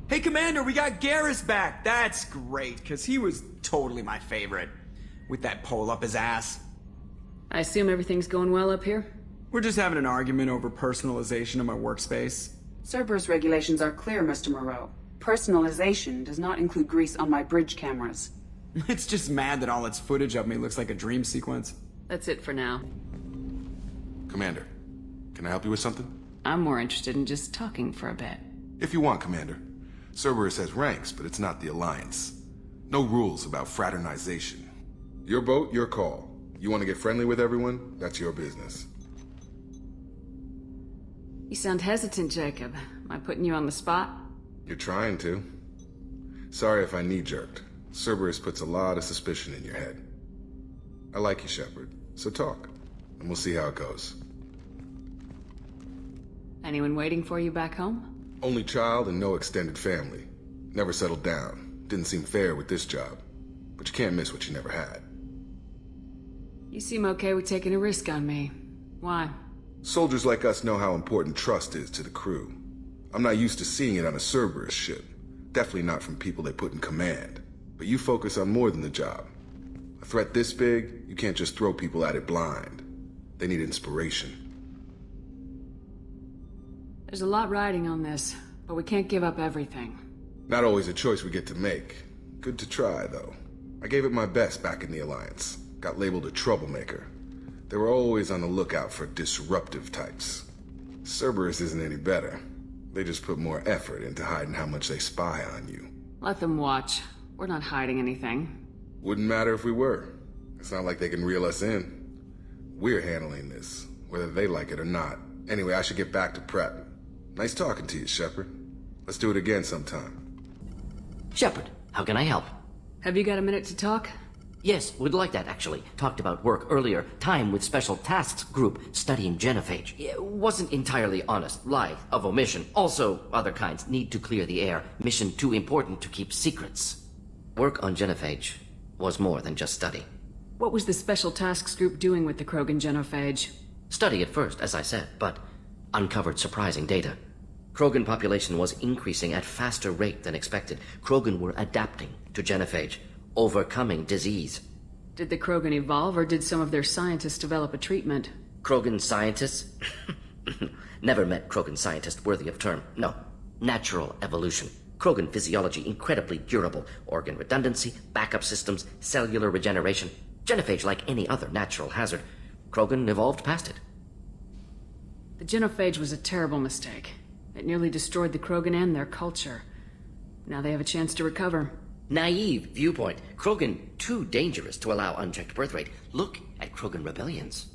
Hey, Commander, we got Garrus back. That's great, because he was totally my favorite. With that pole up his ass. I assume everything's going well up here? We're just having an argument over personalization of my workspace. Cerberus regulations are clear, Mr. Moreau. Personalization does not include grease on my bridge cameras. It's just mad that all its footage of me looks like a dream sequence. That's it for now. Commander, can I help you with something? I'm more interested in just talking for a bit. If you want, Commander. Cerberus has ranks, but it's not the Alliance. No rules about fraternization. Your boat, your call. You want to get friendly with everyone? That's your business. You sound hesitant, Jacob. Am I putting you on the spot? You're trying to. Sorry if I knee-jerked. Cerberus puts a lot of suspicion in your head. I like you, Shepard. So talk, and we'll see how it goes. Anyone waiting for you back home? Only child and no extended family. Never settled down. Didn't seem fair with this job. But you can't miss what you never had. You seem okay with taking a risk on me. Why? Soldiers like us know how important trust is to the crew. I'm not used to seeing it on a Cerberus ship. Definitely not from people they put in command. But you focus on more than the job. A threat this big, you can't just throw people at it blind. They need inspiration. There's a lot riding on this, but we can't give up everything. Not always a choice we get to make. Good to try, though. I gave it my best back in the Alliance. Got labeled a troublemaker. They were always on the lookout for disruptive types. Cerberus isn't any better. They just put more effort into hiding how much they spy on you. Let them watch. We're not hiding anything. Wouldn't matter if we were. It's not like they can reel us in. We're handling this, whether they like it or not. Anyway, I should get back to prep. Nice talking to you, Shepard. Let's do it again sometime. Shepard, how can I help? Have you got a minute to talk? Yes, would like that, actually. Talked about work earlier. Time with Special Tasks Group studying genophage. It wasn't entirely honest. Lie of omission. Also, other kinds. Need to clear the air. Mission too important to keep secrets. Work on genophage was more than just study. What was the Special Tasks Group doing with the Krogan genophage? Study at first, as I said, but uncovered surprising data. Krogan population was increasing at faster rate than expected. Krogan were adapting to genophage, overcoming disease. Did the Krogan evolve, or did some of their scientists develop a treatment? Krogan scientists? Never met Krogan scientist worthy of term. No. Natural evolution. Krogan physiology incredibly durable. Organ redundancy, backup systems, cellular regeneration. Genophage like any other natural hazard. Krogan evolved past it. The genophage was a terrible mistake. It nearly destroyed the Krogan and their culture. Now they have a chance to recover. Naive viewpoint. Krogan too dangerous to allow unchecked birth rate. Look at Krogan rebellions.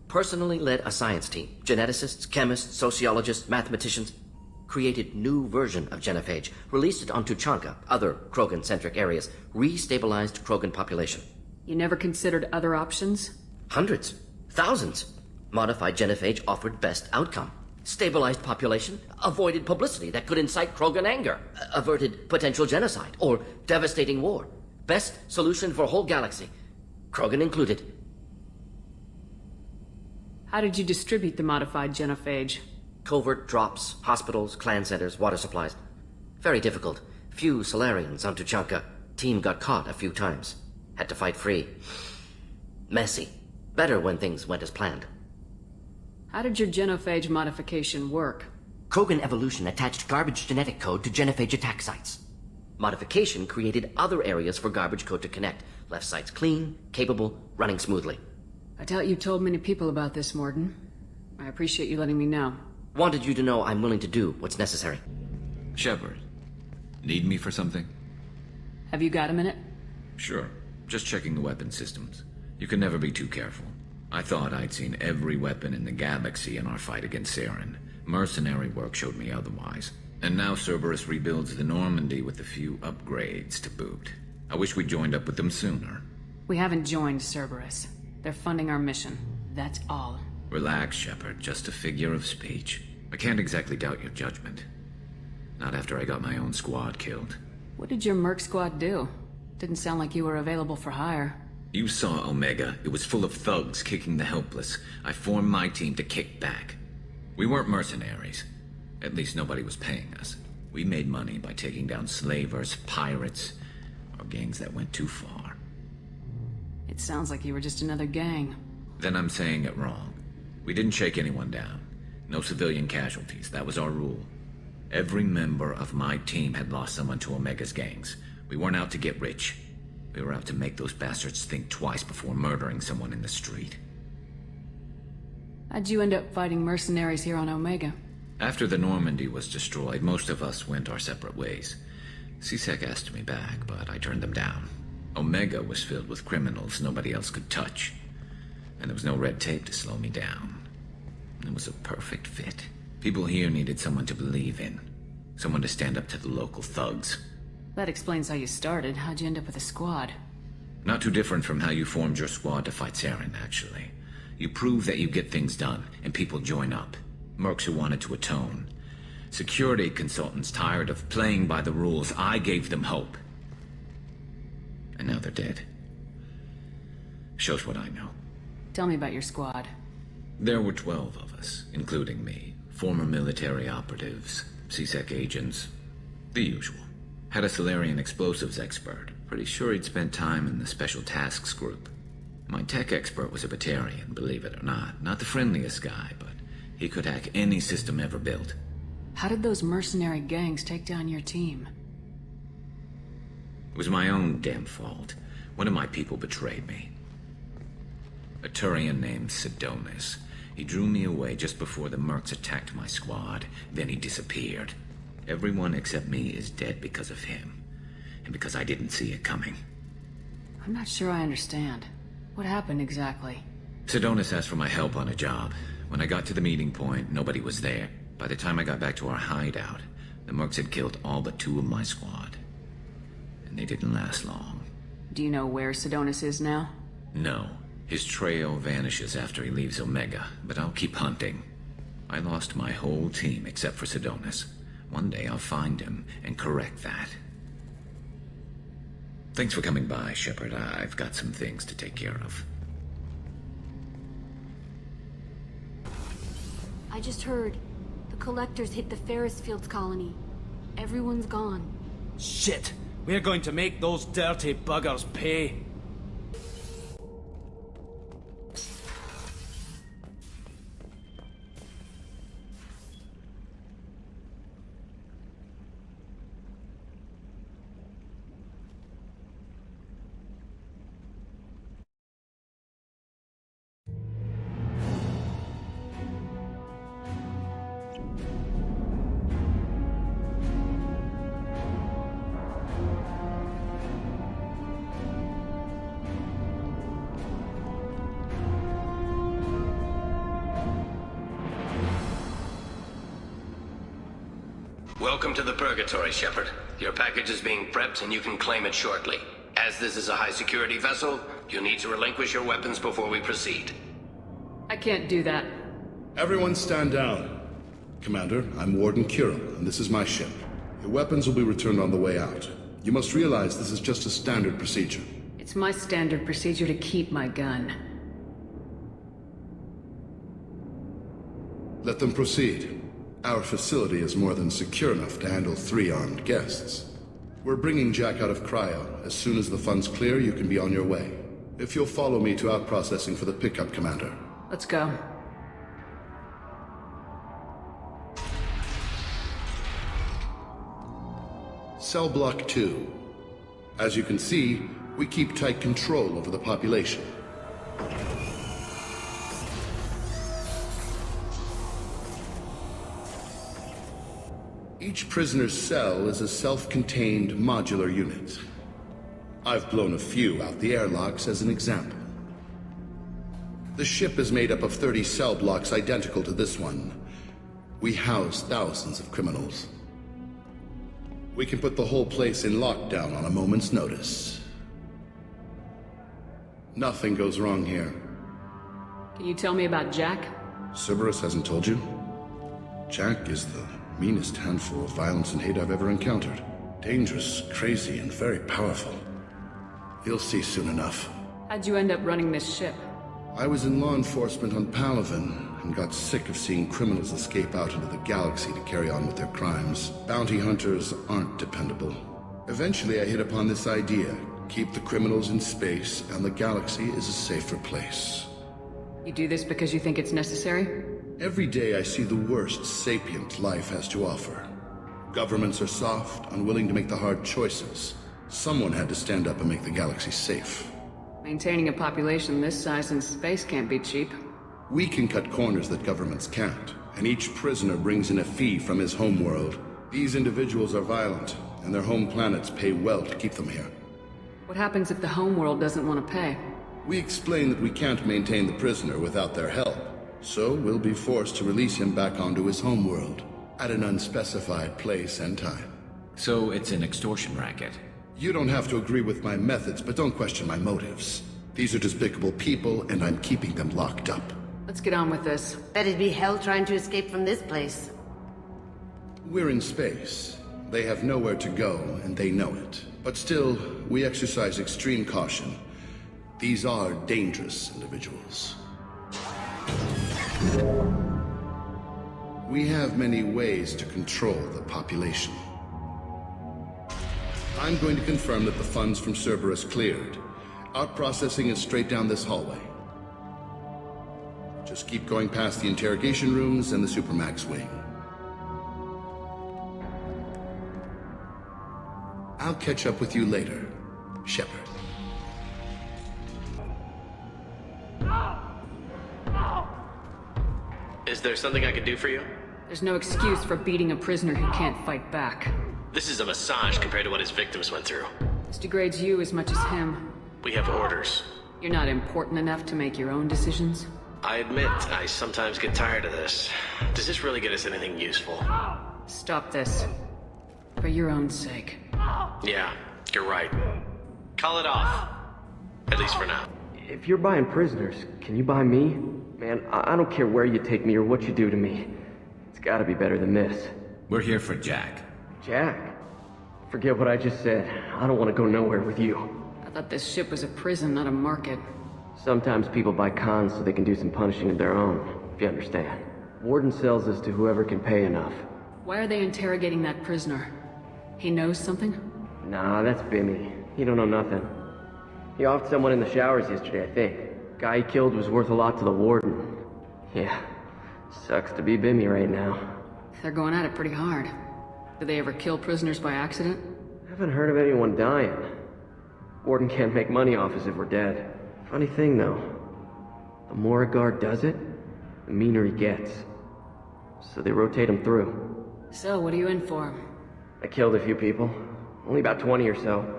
Personally led a science team. Geneticists, chemists, sociologists, mathematicians. Created new version of genophage. Released it on Tuchanka, other Krogan-centric areas. Restabilized Krogan population. You never considered other options? Hundreds. Thousands. Modified genophage offered best outcome. Stabilized population, avoided publicity that could incite Krogan anger, averted potential genocide or devastating war. Best solution for whole galaxy, Krogan included. How did you distribute the modified genophage? Covert drops, hospitals, clan centers, water supplies. Very difficult. Few Solarians on Tuchanka. Team got caught a few times. Had to fight free. Messy. Better when things went as planned. How did your genophage modification work? Krogan evolution attached garbage genetic code to genophage attack sites. Modification created other areas for garbage code to connect. Left sites clean, capable, running smoothly. I doubt you told many people about this, Mordin. I appreciate you letting me know. Wanted you to know I'm willing to do what's necessary. Shepard, need me for something? Have you got a minute? Sure. Just checking the weapon systems. You can never be too careful. I thought I'd seen every weapon in the galaxy in our fight against Saren. Mercenary work showed me otherwise. And now Cerberus rebuilds the Normandy with a few upgrades to boot. I wish we'd joined up with them sooner. We haven't joined Cerberus. They're funding our mission. That's all. Relax, Shepard. Just a figure of speech. I can't exactly doubt your judgment. Not after I got my own squad killed. What did your merc squad do? Didn't sound like you were available for hire. You saw Omega. It was full of thugs kicking the helpless. I formed my team to kick back. We weren't mercenaries. At least nobody was paying us. We made money by taking down slavers, pirates, or gangs that went too far. It sounds like you were just another gang. Then I'm saying it wrong. We didn't shake anyone down. No civilian casualties. That was our rule. Every member of my team had lost someone to Omega's gangs. We weren't out to get rich. We were out to make those bastards think twice before murdering someone in the street. How'd you end up fighting mercenaries here on Omega? After the Normandy was destroyed, most of us went our separate ways. C-Sec asked me back, but I turned them down. Omega was filled with criminals nobody else could touch. And there was no red tape to slow me down. It was a perfect fit. People here needed someone to believe in. Someone to stand up to the local thugs. That explains how you started. How'd you end up with a squad? Not too different from how you formed your squad to fight Saren, actually. You prove that you get things done, and people join up. Mercs who wanted to atone. Security consultants tired of playing by the rules. I gave them hope. And now they're dead. Shows what I know. Tell me about your squad. There were 12 of us, including me. Former military operatives, C-Sec agents, the usual. Had a Solarian explosives expert. Pretty sure he'd spent time in the Special Tasks Group. My tech expert was a Batarian, believe it or not. Not the friendliest guy, but he could hack any system ever built. How did those mercenary gangs take down your team? It was my own damn fault. One of my people betrayed me. A Turian named Sidonis. He drew me away just before the mercs attacked my squad. Then he disappeared. Everyone except me is dead because of him. And because I didn't see it coming. I'm not sure I understand. What happened exactly? Sidonis asked for my help on a job. When I got to the meeting point, nobody was there. By the time I got back to our hideout, the mercs had killed all but 2 of my squad. And they didn't last long. Do you know where Sidonis is now? No. His trail vanishes after he leaves Omega, but I'll keep hunting. I lost my whole team except for Sidonis. One day I'll find him and correct that. Thanks for coming by, Shepard. I've got some things to take care of. I just heard. The Collectors hit the Ferris Fields colony. Everyone's gone. Shit! We're going to make those dirty buggers pay. Welcome to the Purgatory, Shepard. Your package is being prepped and you can claim it shortly. As this is a high-security vessel, you'll need to relinquish your weapons before we proceed. I can't do that. Everyone stand down. Commander, I'm Warden Kurum, and this is my ship. Your weapons will be returned on the way out. You must realize this is just a standard procedure. It's my standard procedure to keep my gun. Let them proceed. Our facility is more than secure enough to handle 3 armed guests. We're bringing Jack out of cryo. As soon as the funds clear, you can be on your way. If you'll follow me to out-processing for the pickup, Commander. Let's go. Cell Block 2. As you can see, we keep tight control over the population. Each prisoner's cell is a self-contained modular unit. I've blown a few out the airlocks as an example. The ship is made up of 30 cell blocks identical to this one. We house thousands of criminals. We can put the whole place in lockdown on a moment's notice. Nothing goes wrong here. Can you tell me about Jack? Cerberus hasn't told you? Jack is the meanest handful of violence and hate I've ever encountered. Dangerous, crazy, and very powerful. You'll see soon enough. How'd you end up running this ship? I was in law enforcement on Palaven and got sick of seeing criminals escape out into the galaxy to carry on with their crimes. Bounty hunters aren't dependable. Eventually I hit upon this idea. Keep the criminals in space and the galaxy is a safer place. You do this because you think it's necessary? Every day I see the worst sapient life has to offer. Governments are soft, unwilling to make the hard choices. Someone had to stand up and make the galaxy safe. Maintaining a population this size in space can't be cheap. We can cut corners that governments can't, and each prisoner brings in a fee from his homeworld. These individuals are violent, and their home planets pay well to keep them here. What happens if the homeworld doesn't want to pay? We explain that we can't maintain the prisoner without their help, so we'll be forced to release him back onto his homeworld, at an unspecified place and time. So it's an extortion racket? You don't have to agree with my methods, but don't question my motives. These are despicable people, and I'm keeping them locked up. Let's get on with this. Bet it'd be hell trying to escape from this place. We're in space. They have nowhere to go, and they know it. But still, we exercise extreme caution. These are dangerous individuals. We have many ways to control the population. I'm going to confirm that the funds from Cerberus cleared. Out-processing is straight down this hallway. Just keep going past the interrogation rooms and the Supermax wing. I'll catch up with you later, Shepard. Is there something I could do for you? There's no excuse for beating a prisoner who can't fight back. This is a massage compared to what his victims went through. This degrades you as much as him. We have orders. You're not important enough to make your own decisions? I admit, I sometimes get tired of this. Does this really get us anything useful? Stop this. For your own sake. Yeah, you're right. Call it off. At least for now. If you're buying prisoners, can you buy me? Man, I don't care where you take me or what you do to me. It's gotta be better than this. We're here for Jack. Jack? Forget what I just said. I don't want to go nowhere with you. I thought this ship was a prison, not a market. Sometimes people buy cons so they can do some punishing of their own, if you understand. Warden sells this to whoever can pay enough. Why are they interrogating that prisoner? He knows something? Nah, that's Bimmy. He don't know nothing. He offed someone in the showers yesterday, I think. Guy he killed was worth a lot to the warden. Yeah, sucks to be Bimmy right now. They're going at it pretty hard. Do they ever kill prisoners by accident? Haven't heard of anyone dying. Warden can't make money off us if we're dead. Funny thing, though. The more a guard does it, the meaner he gets. So they rotate him through. So, what are you in for? I killed a few people. Only about 20 or so.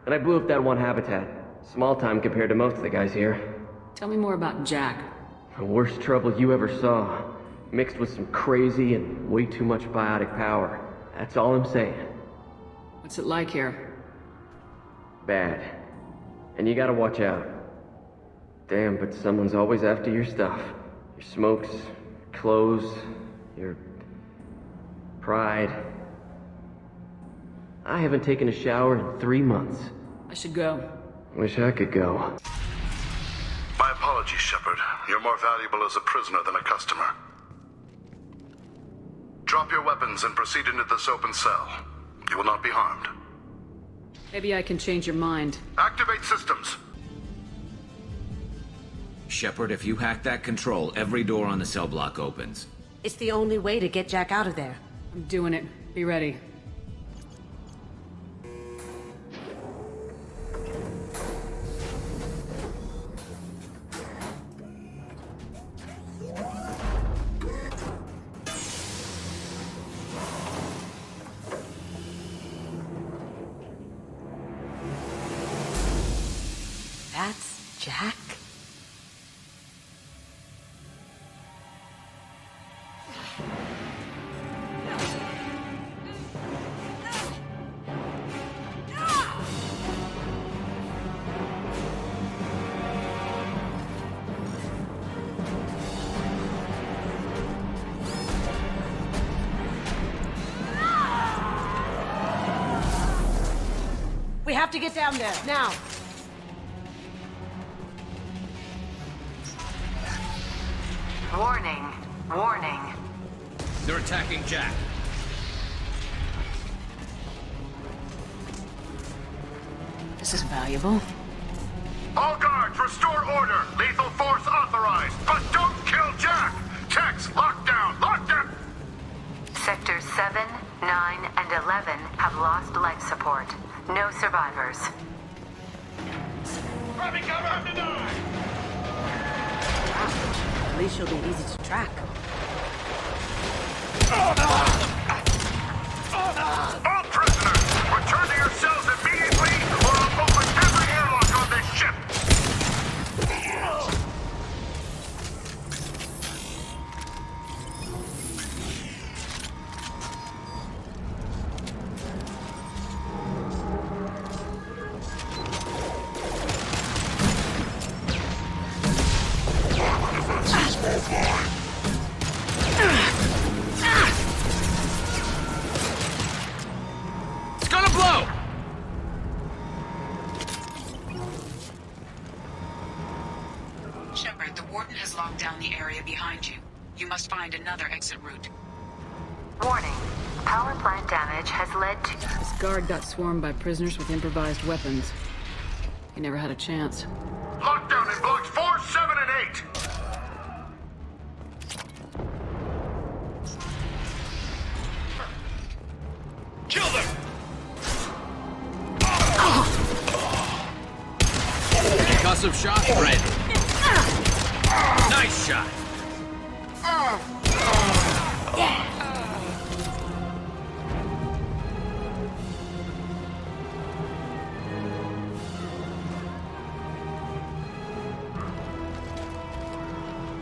And I blew up that one habitat. Small time compared to most of the guys here. Tell me more about Jack. The worst trouble you ever saw. Mixed with some crazy and way too much biotic power. That's all I'm saying. What's it like here? Bad. And you gotta watch out. Damn, but someone's always after your stuff. Your smokes, clothes, your pride. I haven't taken a shower in 3 months. I should go. Wish I could go. My apologies, Shepard. You're more valuable as a prisoner than a customer. Drop your weapons and proceed into this open cell. You will not be harmed. Maybe I can change your mind. Activate systems. Shepard, if you hack that control, every door on the cell block opens. It's the only way to get Jack out of there. I'm doing it. Be ready. That's Jack? We have to get down there, now! Warning. Warning. They're attacking Jack. This is valuable. All guards, restore order. Lethal force authorized. But don't kill Jack. Techs, lock down. Lock down. Sectors 7, 9, and 11 have lost life support. No survivors. Grabbing cover to die. At least she'll be easy to track. All prisoners, return to your cells immediately, or I'll open every airlock on this ship. It's gonna blow! Shepard, the Warden has locked down the area behind you. You must find another exit route. Warning. Power plant damage has led to... This guard got swarmed by prisoners with improvised weapons. He never had a chance. Lockdown in blocks 4, 7, and 8. Kill them! Concussive shot, Red. Nice shot.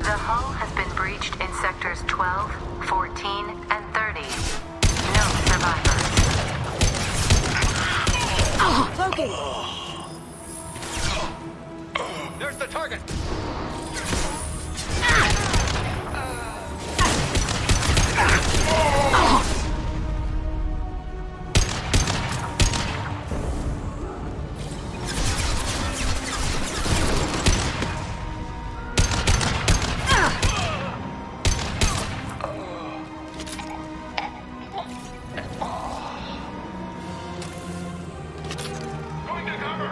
The hull has been breached in sectors 12, 14, and 30. No survivors. Cloaking! There's the target. Going to cover.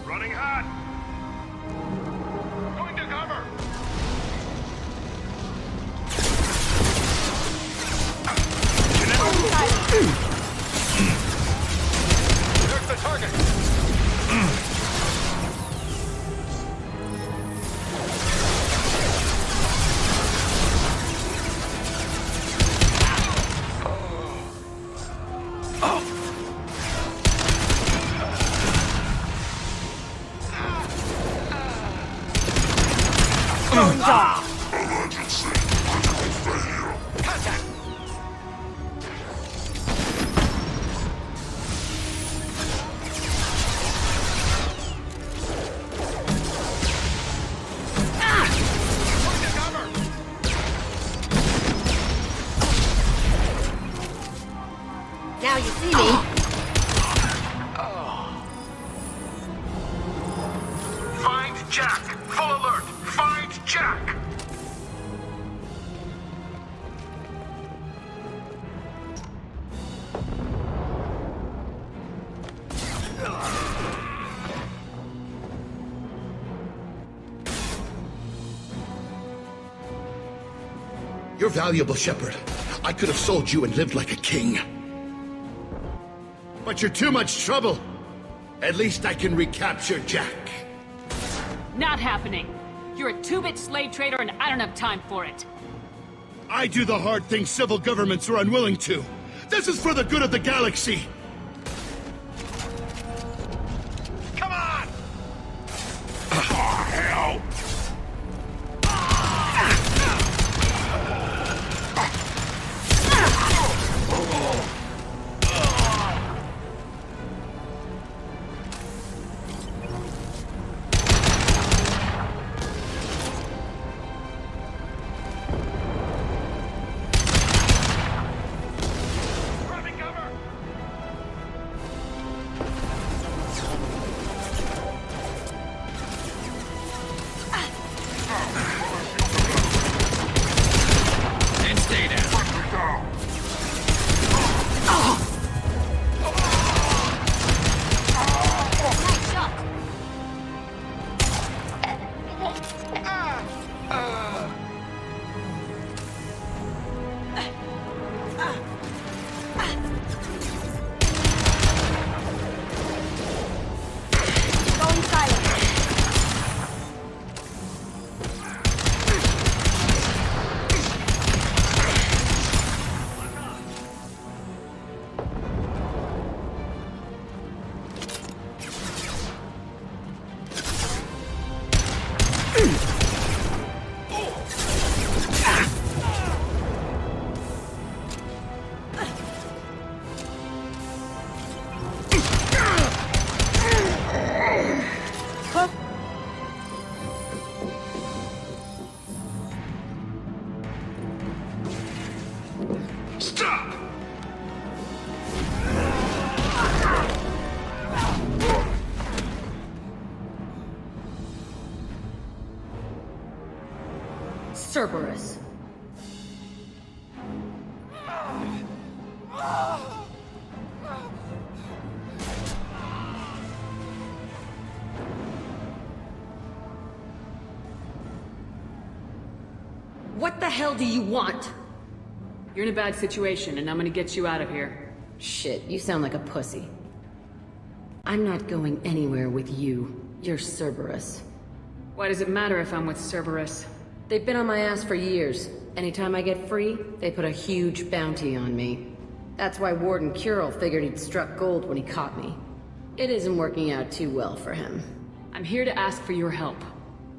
Running hot. Going to cover. There's the target. me! Find Jack! Full alert! Find Jack! You're valuable, Shepard. I could have sold you and lived like a king. But you're too much trouble. At least I can recapture Jack. Not happening. You're a two-bit slave trader and I don't have time for it. I do the hard things civil governments are unwilling to. This is for the good of the galaxy. Come on! Oh, hell! Cerberus. What the hell do you want? You're in a bad situation, and I'm gonna get you out of here. Shit, you sound like a pussy. I'm not going anywhere with you. You're Cerberus. Why does it matter if I'm with Cerberus? They've been on my ass for years. Anytime I get free, they put a huge bounty on me. That's why Warden Curel figured he'd struck gold when he caught me. It isn't working out too well for him. I'm here to ask for your help.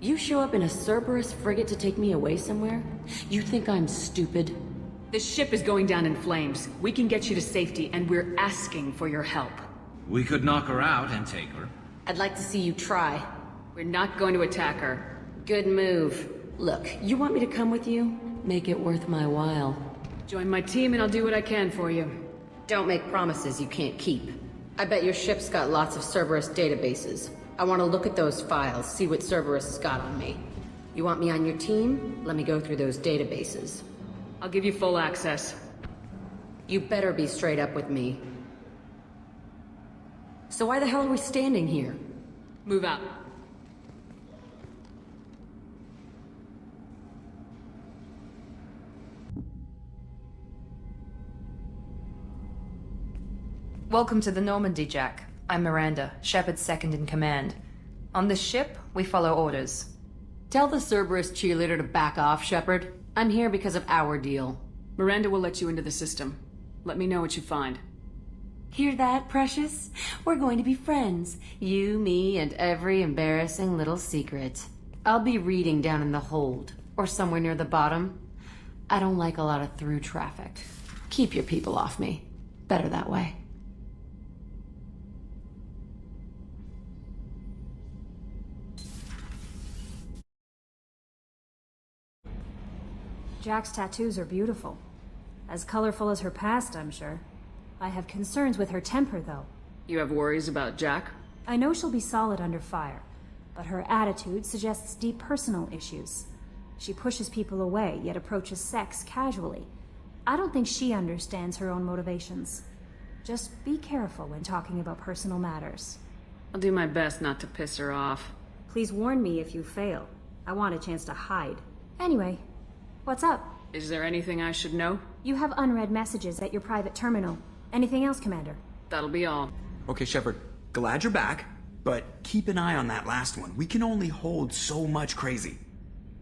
You show up in a Cerberus frigate to take me away somewhere? You think I'm stupid? The ship is going down in flames. We can get you to safety, and we're asking for your help. We could knock her out and take her. I'd like to see you try. We're not going to attack her. Good move. Look, you want me to come with you? Make it worth my while. Join my team and I'll do what I can for you. Don't make promises you can't keep. I bet your ship's got lots of Cerberus databases. I want to look at those files, see what Cerberus has got on me. You want me on your team? Let me go through those databases. I'll give you full access. You better be straight up with me. So why the hell are we standing here? Move out. Welcome to the Normandy, Jack. I'm Miranda, Shepard's second in command. On this ship, we follow orders. Tell the Cerberus cheerleader to back off, Shepard. I'm here because of our deal. Miranda will let you into the system. Let me know what you find. Hear that, Precious? We're going to be friends. You, me, and every embarrassing little secret. I'll be reading down in the hold, or somewhere near the bottom. I don't like a lot of through traffic. Keep your people off me. Better that way. Jack's tattoos are beautiful. As colorful as her past, I'm sure. I have concerns with her temper, though. You have worries about Jack? I know she'll be solid under fire, but her attitude suggests deep personal issues. She pushes people away, yet approaches sex casually. I don't think she understands her own motivations. Just be careful when talking about personal matters. I'll do my best not to piss her off. Please warn me if you fail. I want a chance to hide. Anyway, what's up? Is there anything I should know? You have unread messages at your private terminal. Anything else, Commander? That'll be all. Okay, Shepard, glad you're back, but keep an eye on that last one. We can only hold so much crazy.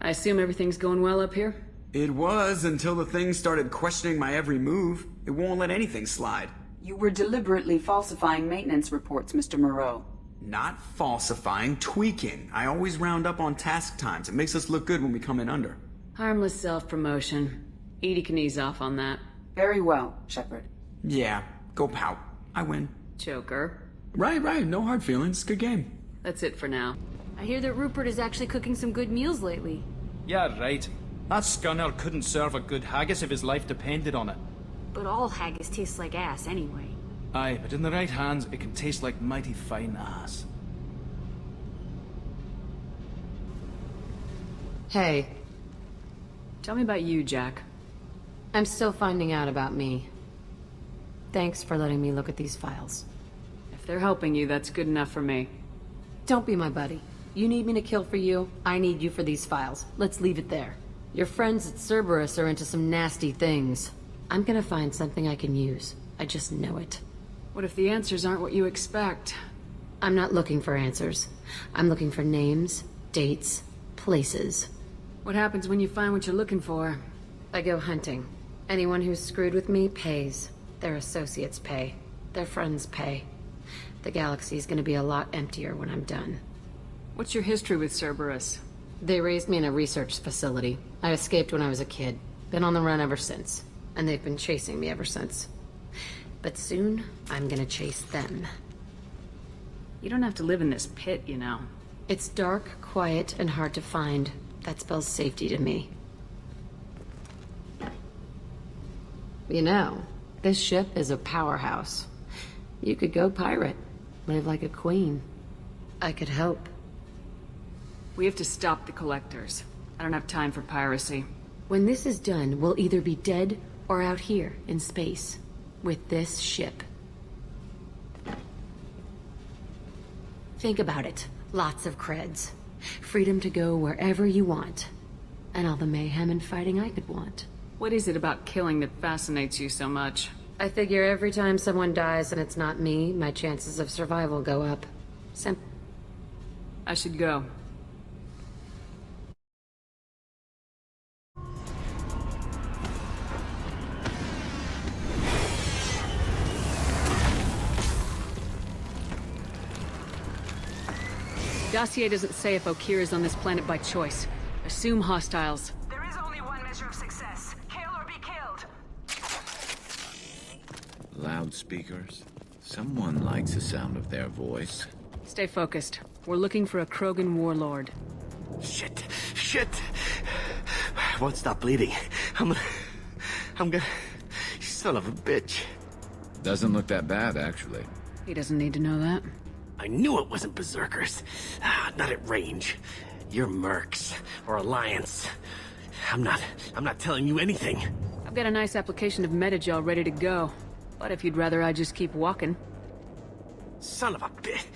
I assume everything's going well up here? It was until the thing started questioning my every move. It won't let anything slide. You were deliberately falsifying maintenance reports, Mr. Moreau. Not falsifying, tweaking. I always round up on task times. It makes us look good when we come in under. Harmless self-promotion. Edie can ease off on that. Very well, Shepard. Yeah, go pout. I win. Joker. Right, no hard feelings. Good game. That's it for now. I hear that Rupert is actually cooking some good meals lately. Yeah, right. That scunner couldn't serve a good haggis if his life depended on it. But all haggis tastes like ass anyway. Aye, but in the right hands, it can taste like mighty fine ass. Hey. Tell me about you, Jack. I'm still finding out about me. Thanks for letting me look at these files. If they're helping you, that's good enough for me. Don't be my buddy. You need me to kill for you, I need you for these files. Let's leave it there. Your friends at Cerberus are into some nasty things. I'm gonna find something I can use. I just know it. What if the answers aren't what you expect? I'm not looking for answers. I'm looking for names, dates, places. What happens when you find what you're looking for? I go hunting. Anyone who's screwed with me pays. Their associates pay. Their friends pay. The galaxy's gonna be a lot emptier when I'm done. What's your history with Cerberus? They raised me in a research facility. I escaped when I was a kid. Been on the run ever since. And they've been chasing me ever since. But soon, I'm gonna chase them. You don't have to live in this pit, you know. It's dark, quiet, and hard to find. That spells safety to me. You know, this ship is a powerhouse. You could go pirate. Live like a queen. I could help. We have to stop the Collectors. I don't have time for piracy. When this is done, we'll either be dead or out here in space. With this ship. Think about it. Lots of creds. Freedom to go wherever you want. And all the mayhem and fighting I could want. What is it about killing that fascinates you so much? I figure every time someone dies and it's not me, my chances of survival go up. I should go. Dossier doesn't say if Okeer is on this planet by choice. Assume hostiles. There is only one measure of success. Kill or be killed. Loudspeakers? Someone likes the sound of their voice. Stay focused. We're looking for a Krogan warlord. Shit. Won't stop bleeding. I'm gonna... You son of a bitch. Doesn't look that bad, actually. He doesn't need to know that. I knew it wasn't Berserkers. Not at range. You're Mercs, or Alliance. I'm not telling you anything. I've got a nice application of Metagel ready to go. But if you'd rather I just keep walking... Son of a bitch.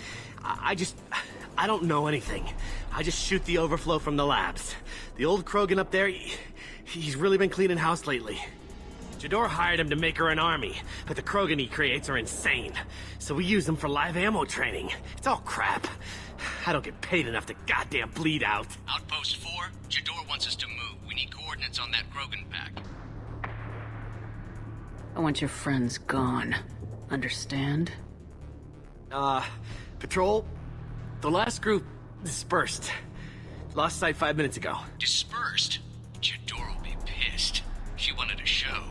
I don't know anything. I just shoot the overflow from the labs. The old Krogan up there, he's really been cleaning house lately. Jador hired him to make her an army, but the Krogan he creates are insane. So we use them for live ammo training. It's all crap. I don't get paid enough to goddamn bleed out. Outpost 4, Jador wants us to move. We need coordinates on that Krogan pack. I want your friends gone. Understand? Patrol, the last group dispersed. Lost sight 5 minutes ago. Dispersed? Jador will be pissed. She wanted a show.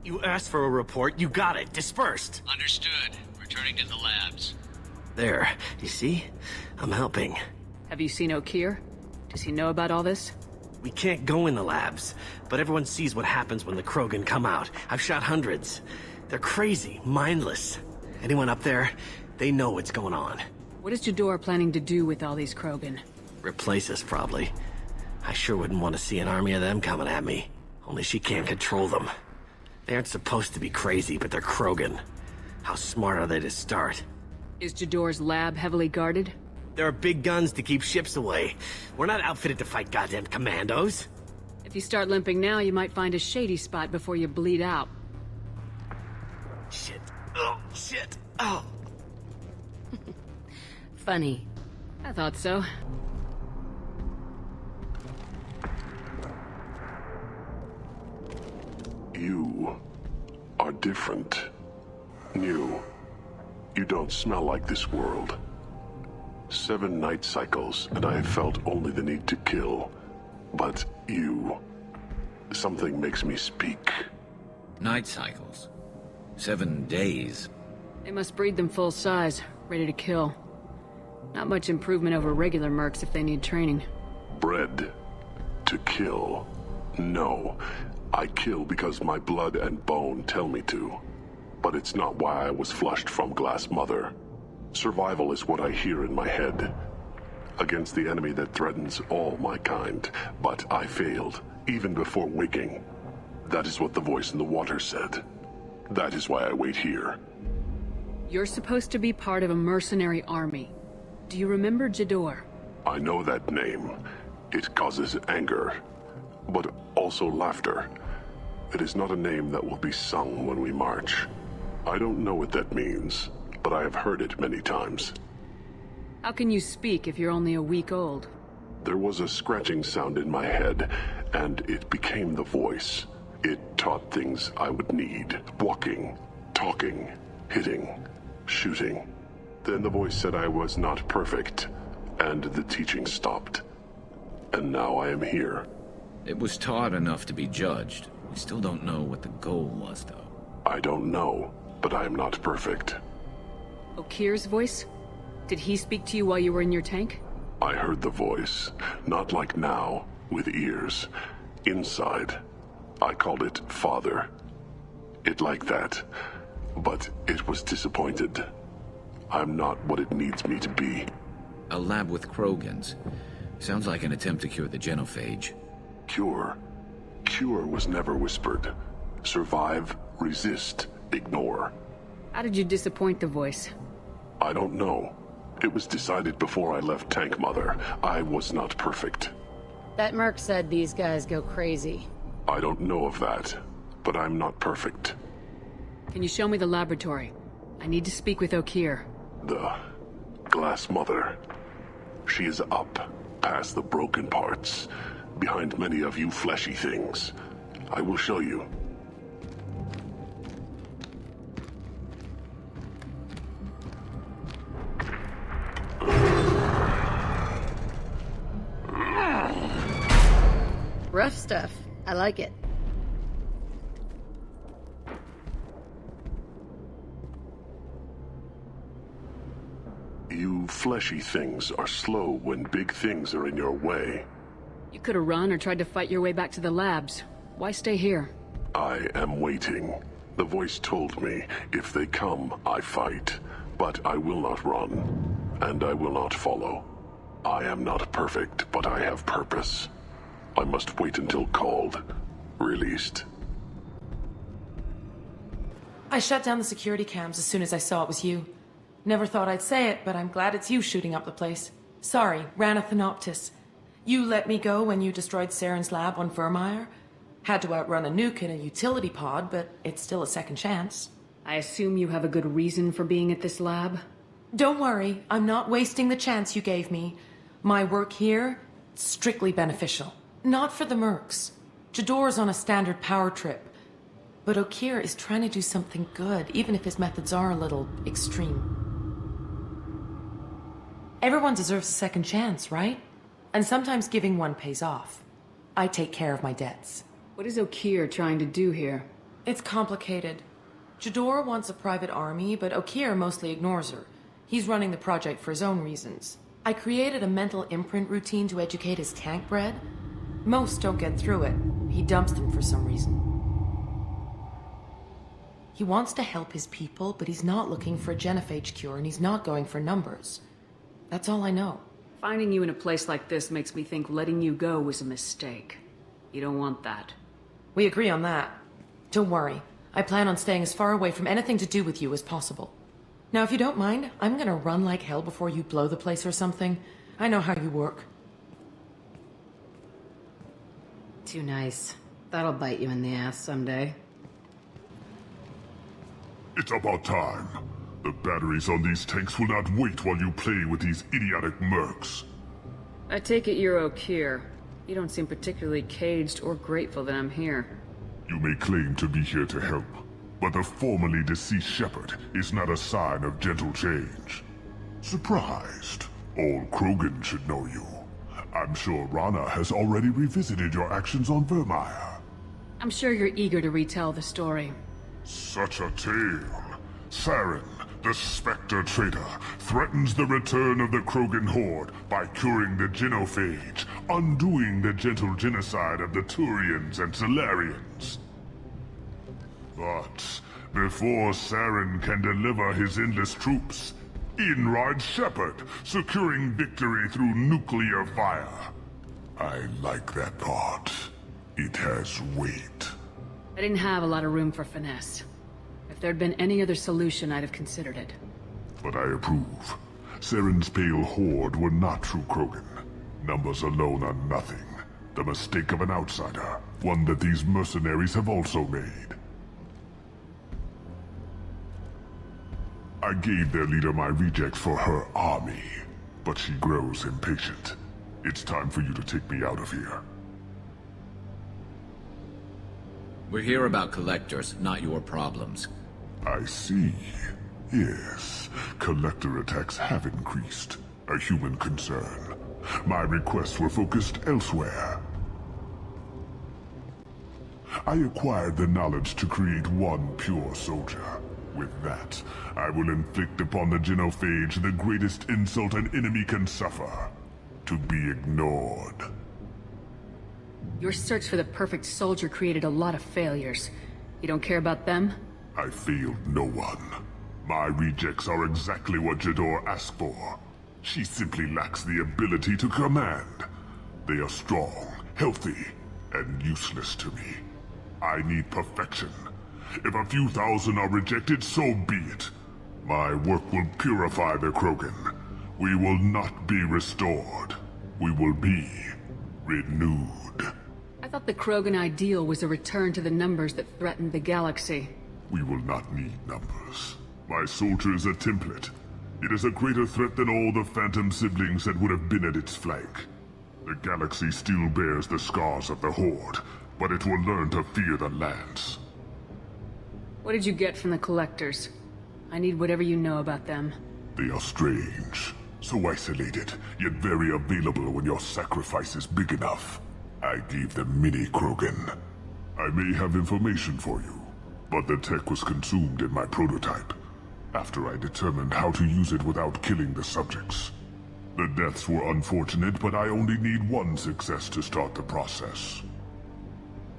You asked for a report, you got it. Dispersed. Understood. Returning to the labs. There, you see? I'm helping. Have you seen Okeer? Does he know about all this? We can't go in the labs, but everyone sees what happens when the Krogan come out. I've shot hundreds. They're crazy, mindless. Anyone up there, they know what's going on. What is Jador planning to do with all these Krogan? Replace us, probably. I sure wouldn't want to see an army of them coming at me. Only she can't control them. They aren't supposed to be crazy, but they're Krogan. How smart are they to start? Is Jador's lab heavily guarded? There are big guns to keep ships away. We're not outfitted to fight goddamn commandos. If you start limping now, you might find a shady spot before you bleed out. Shit. Oh, shit. Oh. Funny. I thought so. You are different. New. You don't smell like this world. 7 night cycles, and I have felt only the need to kill. But you... something makes me speak. Night cycles. 7 days. They must breed them full size, ready to kill. Not much improvement over regular mercs if they need training. Bred to kill. No. I kill because my blood and bone tell me to. But it's not why I was flushed from Glass Mother. Survival is what I hear in my head. Against the enemy that threatens all my kind. But I failed, even before waking. That is what the voice in the water said. That is why I wait here. You're supposed to be part of a mercenary army. Do you remember Jador? I know that name. It causes anger, but also laughter. It is not a name that will be sung when we march. I don't know what that means, but I have heard it many times. How can you speak if you're only a week old? There was a scratching sound in my head, and it became the voice. It taught things I would need. Walking, talking, hitting, shooting. Then the voice said I was not perfect, and the teaching stopped. And now I am here. It was taught enough to be judged. We still don't know what the goal was, though. I don't know, but I am not perfect. Okir's voice? Did he speak to you while you were in your tank? I heard the voice, not like now, with ears. Inside. I called it Father. It like that, but it was disappointed. I'm not what it needs me to be. A lab with Krogans. Sounds like an attempt to cure the genophage. Cure? Cure was never whispered. Survive, resist, ignore. How did you disappoint the voice? I don't know. It was decided before I left Tank Mother. I was not perfect. That merc said these guys go crazy. I don't know of that, but I'm not perfect. Can you show me the laboratory? I need to speak with Okir. The Glass Mother. She is up, past the broken parts, behind many of you fleshy things. I will show you. Rough stuff. I like it. You fleshy things are slow when big things are in your way. You could have run or tried to fight your way back to the labs. Why stay here? I am waiting. The voice told me, if they come, I fight. But I will not run, and I will not follow. I am not perfect, but I have purpose. I must wait until called, released. I shut down the security cams as soon as I saw it was you. Never thought I'd say it, but I'm glad it's you shooting up the place. Sorry, Rana Thanoptis. You let me go when you destroyed Saren's lab on Vermeer. Had to outrun a nuke in a utility pod, but it's still a second chance. I assume you have a good reason for being at this lab? Don't worry, I'm not wasting the chance you gave me. My work here, strictly beneficial. Not for the mercs. Jador's on a standard power trip. But Okir is trying to do something good, even if his methods are a little extreme. Everyone deserves a second chance, right? And sometimes giving one pays off. I take care of my debts. What is Okir trying to do here? It's complicated. Jador wants a private army, but Okir mostly ignores her. He's running the project for his own reasons. I created a mental imprint routine to educate his tank bred. Most don't get through it. He dumps them for some reason. He wants to help his people, but he's not looking for a genophage cure, and he's not going for numbers. That's all I know. Finding you in a place like this makes me think letting you go was a mistake. You don't want that. We agree on that. Don't worry. I plan on staying as far away from anything to do with you as possible. Now, if you don't mind, I'm gonna run like hell before you blow the place or something. I know how you work. Too nice. That'll bite you in the ass someday. It's about time. The batteries on these tanks will not wait while you play with these idiotic mercs. I take it you're Okeer. You don't seem particularly caged or grateful that I'm here. You may claim to be here to help, but the formerly deceased Shepard is not a sign of gentle change. Surprised? All Krogan should know you. I'm sure Rana has already revisited your actions on Vermeer. I'm sure you're eager to retell the story. Such a tale. Saren, the Spectre traitor, threatens the return of the Krogan horde by curing the genophage, undoing the gentle genocide of the Turians and Solarians. But before Saren can deliver his endless troops, in rides Shepard, securing victory through nuclear fire. I like that part. It has weight. I didn't have a lot of room for finesse. If there'd been any other solution, I'd have considered it. But I approve. Saren's pale horde were not true Krogan. Numbers alone are nothing. The mistake of an outsider, one that these mercenaries have also made. I gave their leader my rejects for her army, but she grows impatient. It's time for you to take me out of here. We're here about collectors, not your problems. I see. Yes, collector attacks have increased. A human concern. My requests were focused elsewhere. I acquired the knowledge to create one pure soldier. With that, I will inflict upon the genophage the greatest insult an enemy can suffer. To be ignored. Your search for the perfect soldier created a lot of failures. You don't care about them? I failed no one. My rejects are exactly what Jador asked for. She simply lacks the ability to command. They are strong, healthy, and useless to me. I need perfection. If a few thousand are rejected, so be it. My work will purify the Krogan. We will not be restored. We will be renewed. I thought the Krogan ideal was a return to the numbers that threatened the galaxy. We will not need numbers. My soldier is a template. It is a greater threat than all the Phantom siblings that would have been at its flank. The galaxy still bears the scars of the Horde, but it will learn to fear the Lance. What did you get from the Collectors? I need whatever you know about them. They are strange, so isolated, yet very available when your sacrifice is big enough. I gave them mini Krogan. I may have information for you, but the tech was consumed in my prototype, after I determined how to use it without killing the subjects. The deaths were unfortunate, but I only need one success to start the process.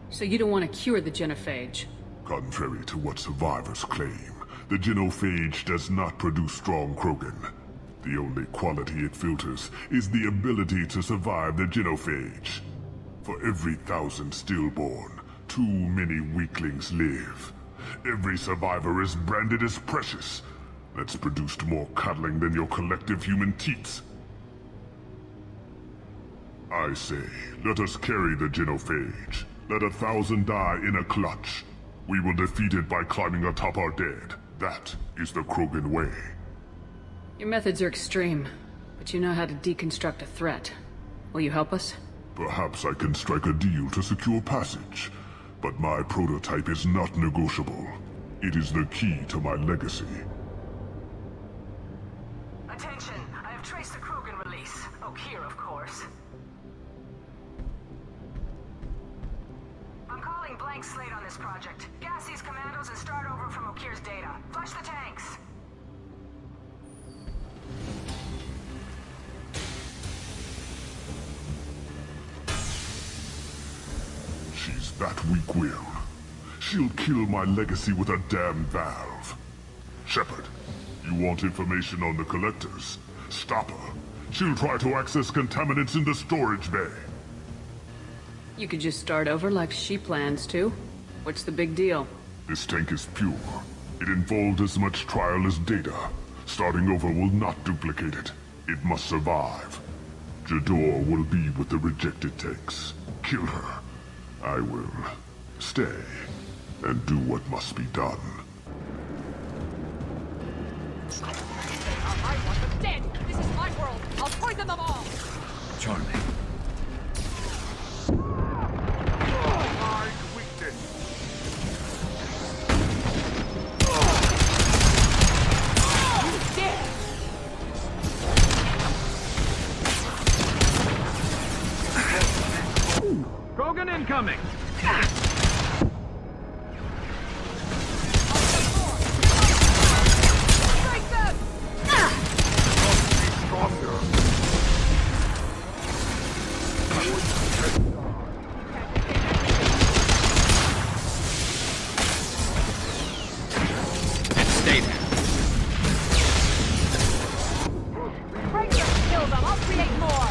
So you don't want to cure the genophage? Contrary to what survivors claim, the genophage does not produce strong Krogan. The only quality it filters is the ability to survive the genophage. For every 1,000 stillborn, too many weaklings live. Every survivor is branded as precious. That's produced more cuddling than your collective human teats. I say, let us carry the genophage. Let 1,000 die in a clutch. We will defeat it by climbing atop our dead. That is the Krogan way. Your methods are extreme, but you know how to deconstruct a threat. Will you help us? Perhaps I can strike a deal to secure passage, but my prototype is not negotiable. It is the key to my legacy. Attention, I have traced the Krogan release. Okeer, of course. I'm calling blank slate on this project. Gas these commandos and start over from Okeer's data. Flush the tanks. She's that weak-willed. She'll kill my legacy with a damn valve. Shepard, you want information on the Collectors? Stop her. She'll try to access contaminants in the storage bay. You could just start over like she plans to. What's the big deal? This tank is pure. It involved as much trial as data. Starting over will not duplicate it. It must survive. Jador will be with the rejected tanks. Kill her. I will stay and do what must be done. I want them dead! This is my world! I'll poison them all! Charming. Krogan incoming! Strike them! Stay there. Break them! Kill them! I'll create more!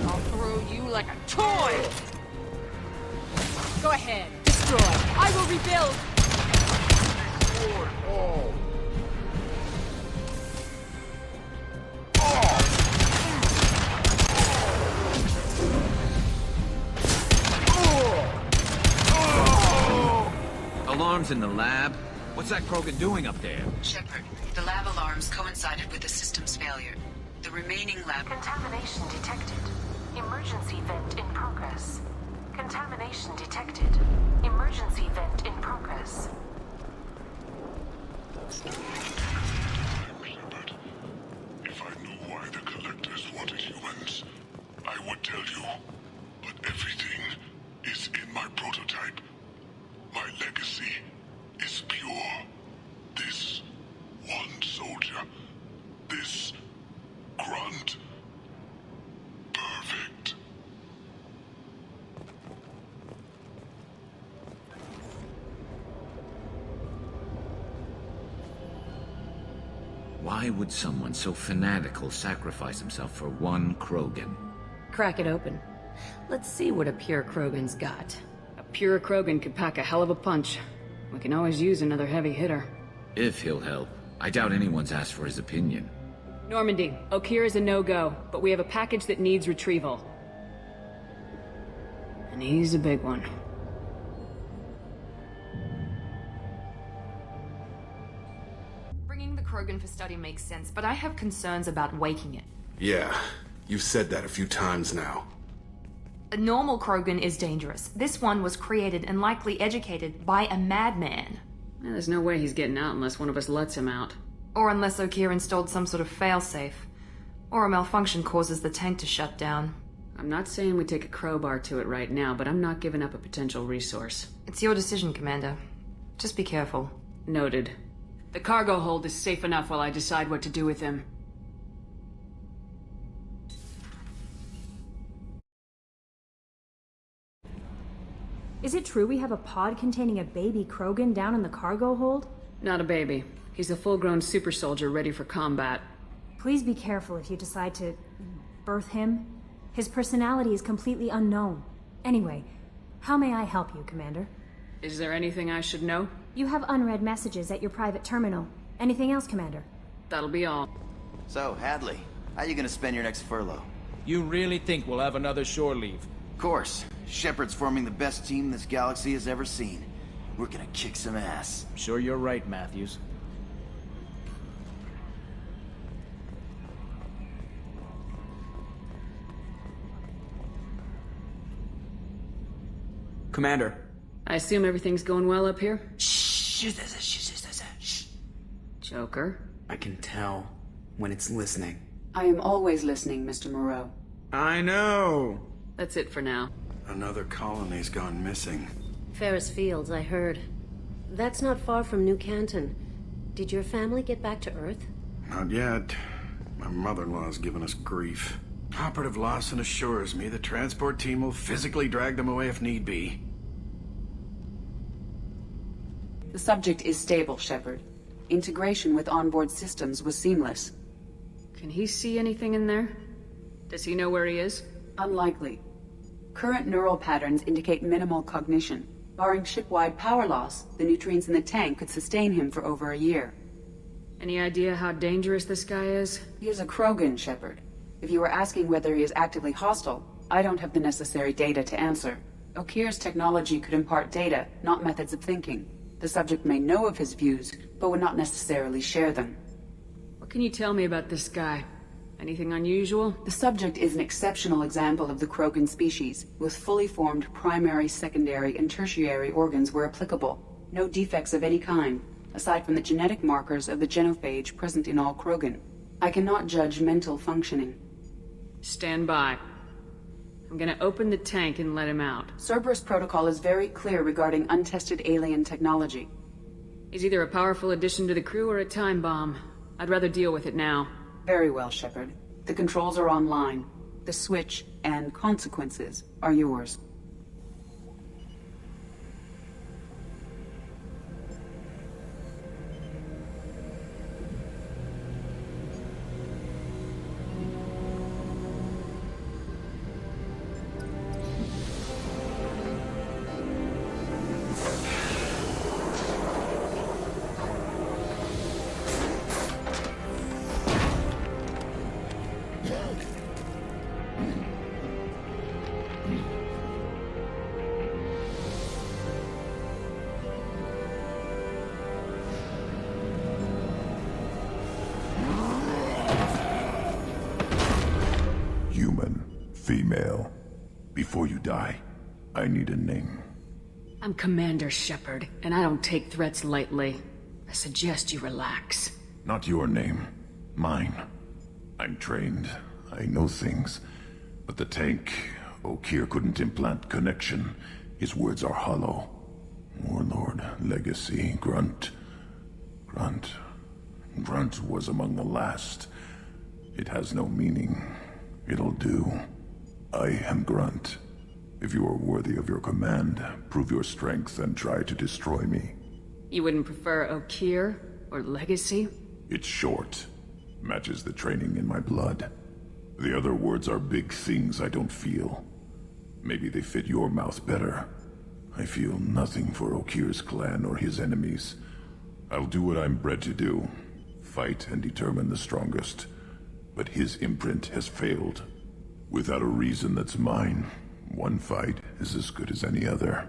I'll throw you like a toy! Go ahead, destroy. I will rebuild! Alarms in the lab? What's that Krogan doing up there? Shepard, the lab alarms coincided with the system's failure. The remaining lab... Contamination detected. Emergency vent in progress. Contamination detected. Emergency vent in progress. If I knew why the Collectors wanted humans, I would tell you. But everything is in my prototype. My legacy is pure. This one soldier. This grunt. Perfect. Why would someone so fanatical sacrifice himself for one Krogan? Crack it open. Let's see what a pure Krogan's got. A pure Krogan could pack a hell of a punch. We can always use another heavy hitter. If he'll help. I doubt anyone's asked for his opinion. Normandy, Okeer is a no-go, but we have a package that needs retrieval. And he's a big one. Bringing the Krogan for study makes sense, but I have concerns about waking it. Yeah, you've said that a few times now. A normal Krogan is dangerous. This one was created and likely educated by a madman. There's no way he's getting out unless one of us lets him out. Or unless Okeer installed some sort of failsafe. Or a malfunction causes the tank to shut down. I'm not saying we take a crowbar to it right now, but I'm not giving up a potential resource. It's your decision, Commander. Just be careful. Noted. The cargo hold is safe enough while I decide what to do with him. Is it true we have a pod containing a baby Krogan down in the cargo hold? Not a baby. He's a full-grown super soldier ready for combat. Please be careful if you decide to birth him. His personality is completely unknown. Anyway, how may I help you, Commander? Is there anything I should know? You have unread messages at your private terminal. Anything else, Commander? That'll be all. So, Hadley, how you gonna spend your next furlough? You really think we'll have another shore leave? Of course. Shepard's forming the best team this galaxy has ever seen. We're gonna kick some ass. I'm sure you're right, Matthews. Commander. I assume everything's going well up here? Shh. Joker? I can tell when it's listening. I am always listening, Mr. Moreau. I know. That's it for now. Another colony's gone missing. Ferris Fields, I heard. That's not far from New Canton. Did your family get back to Earth? Not yet. My mother-in-law's given us grief. Operative Lawson assures me the transport team will physically drag them away if need be. The subject is stable, Shepard. Integration with onboard systems was seamless. Can he see anything in there? Does he know where he is? Unlikely. Current neural patterns indicate minimal cognition. Barring ship-wide power loss, the nutrients in the tank could sustain him for over a year. Any idea how dangerous this guy is? He is a Krogan, Shepard. If you were asking whether he is actively hostile, I don't have the necessary data to answer. Okeer's technology could impart data, not methods of thinking. The subject may know of his views, but would not necessarily share them. What can you tell me about this guy? Anything unusual? The subject is an exceptional example of the Krogan species, with fully formed primary, secondary, and tertiary organs where applicable. No defects of any kind, aside from the genetic markers of the genophage present in all Krogan. I cannot judge mental functioning. Stand by. I'm gonna open the tank and let him out. Cerberus protocol is very clear regarding untested alien technology. He's either a powerful addition to the crew or a time bomb. I'd rather deal with it now. Very well, Shepard. The controls are online. The switch and consequences are yours. Female. Before you die, I need a name. I'm Commander Shepard, and I don't take threats lightly. I suggest you relax. Not your name. Mine. I'm trained. I know things. But the tank, Okeer couldn't implant connection. His words are hollow. Warlord, Legacy, Grunt. Grunt was among the last. It has no meaning. It'll do. I am Grunt. If you are worthy of your command, prove your strength and try to destroy me. You wouldn't prefer Okeer or Legacy? It's short. Matches the training in my blood. The other words are big things I don't feel. Maybe they fit your mouth better. I feel nothing for Okeer's clan or his enemies. I'll do what I'm bred to do. Fight and determine the strongest. But his imprint has failed. Without a reason that's mine, one fight is as good as any other.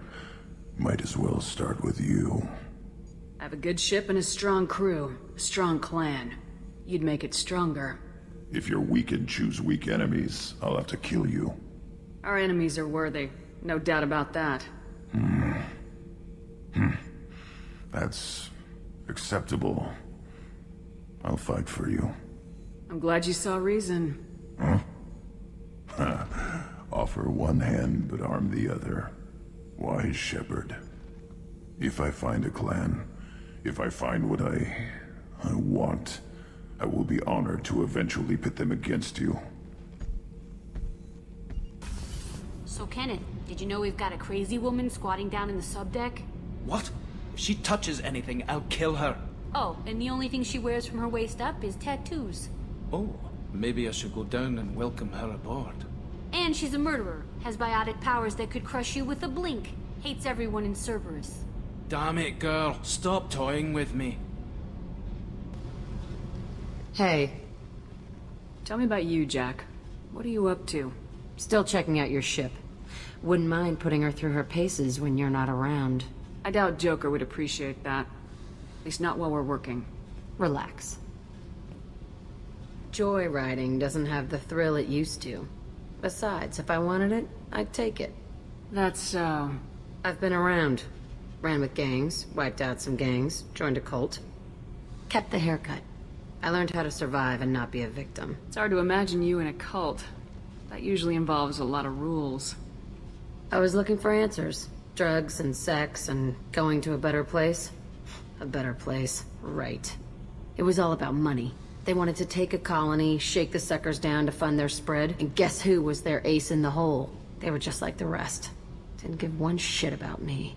Might as well start with you. I have a good ship and a strong crew. A strong clan. You'd make it stronger. If you're weak and choose weak enemies, I'll have to kill you. Our enemies are worthy. No doubt about that. That's acceptable. I'll fight for you. I'm glad you saw reason. Huh? Offer one hand, but arm the other. Wise Shepard. If I find a clan, if I find what I want, I will be honored to eventually pit them against you. So, Kenneth, did you know we've got a crazy woman squatting down in the subdeck? What? If she touches anything, I'll kill her. Oh, and the only thing she wears from her waist up is tattoos. Oh, maybe I should go down and welcome her aboard. And she's a murderer, has biotic powers that could crush you with a blink, hates everyone in Cerberus. Damn it, girl. Stop toying with me. Hey. Tell me about you, Jack. What are you up to? Still checking out your ship. Wouldn't mind putting her through her paces when you're not around. I doubt Joker would appreciate that. At least not while we're working. Relax. Joyriding doesn't have the thrill it used to. Besides, if I wanted it, I'd take it. That's so... I've been around. Ran with gangs, wiped out some gangs, joined a cult. Kept the haircut. I learned how to survive and not be a victim. It's hard to imagine you in a cult. That usually involves a lot of rules. I was looking for answers. Drugs and sex and going to a better place. A better place, right. It was all about money. They wanted to take a colony, shake the suckers down to fund their spread, and guess who was their ace in the hole? They were just like the rest. Didn't give one shit about me.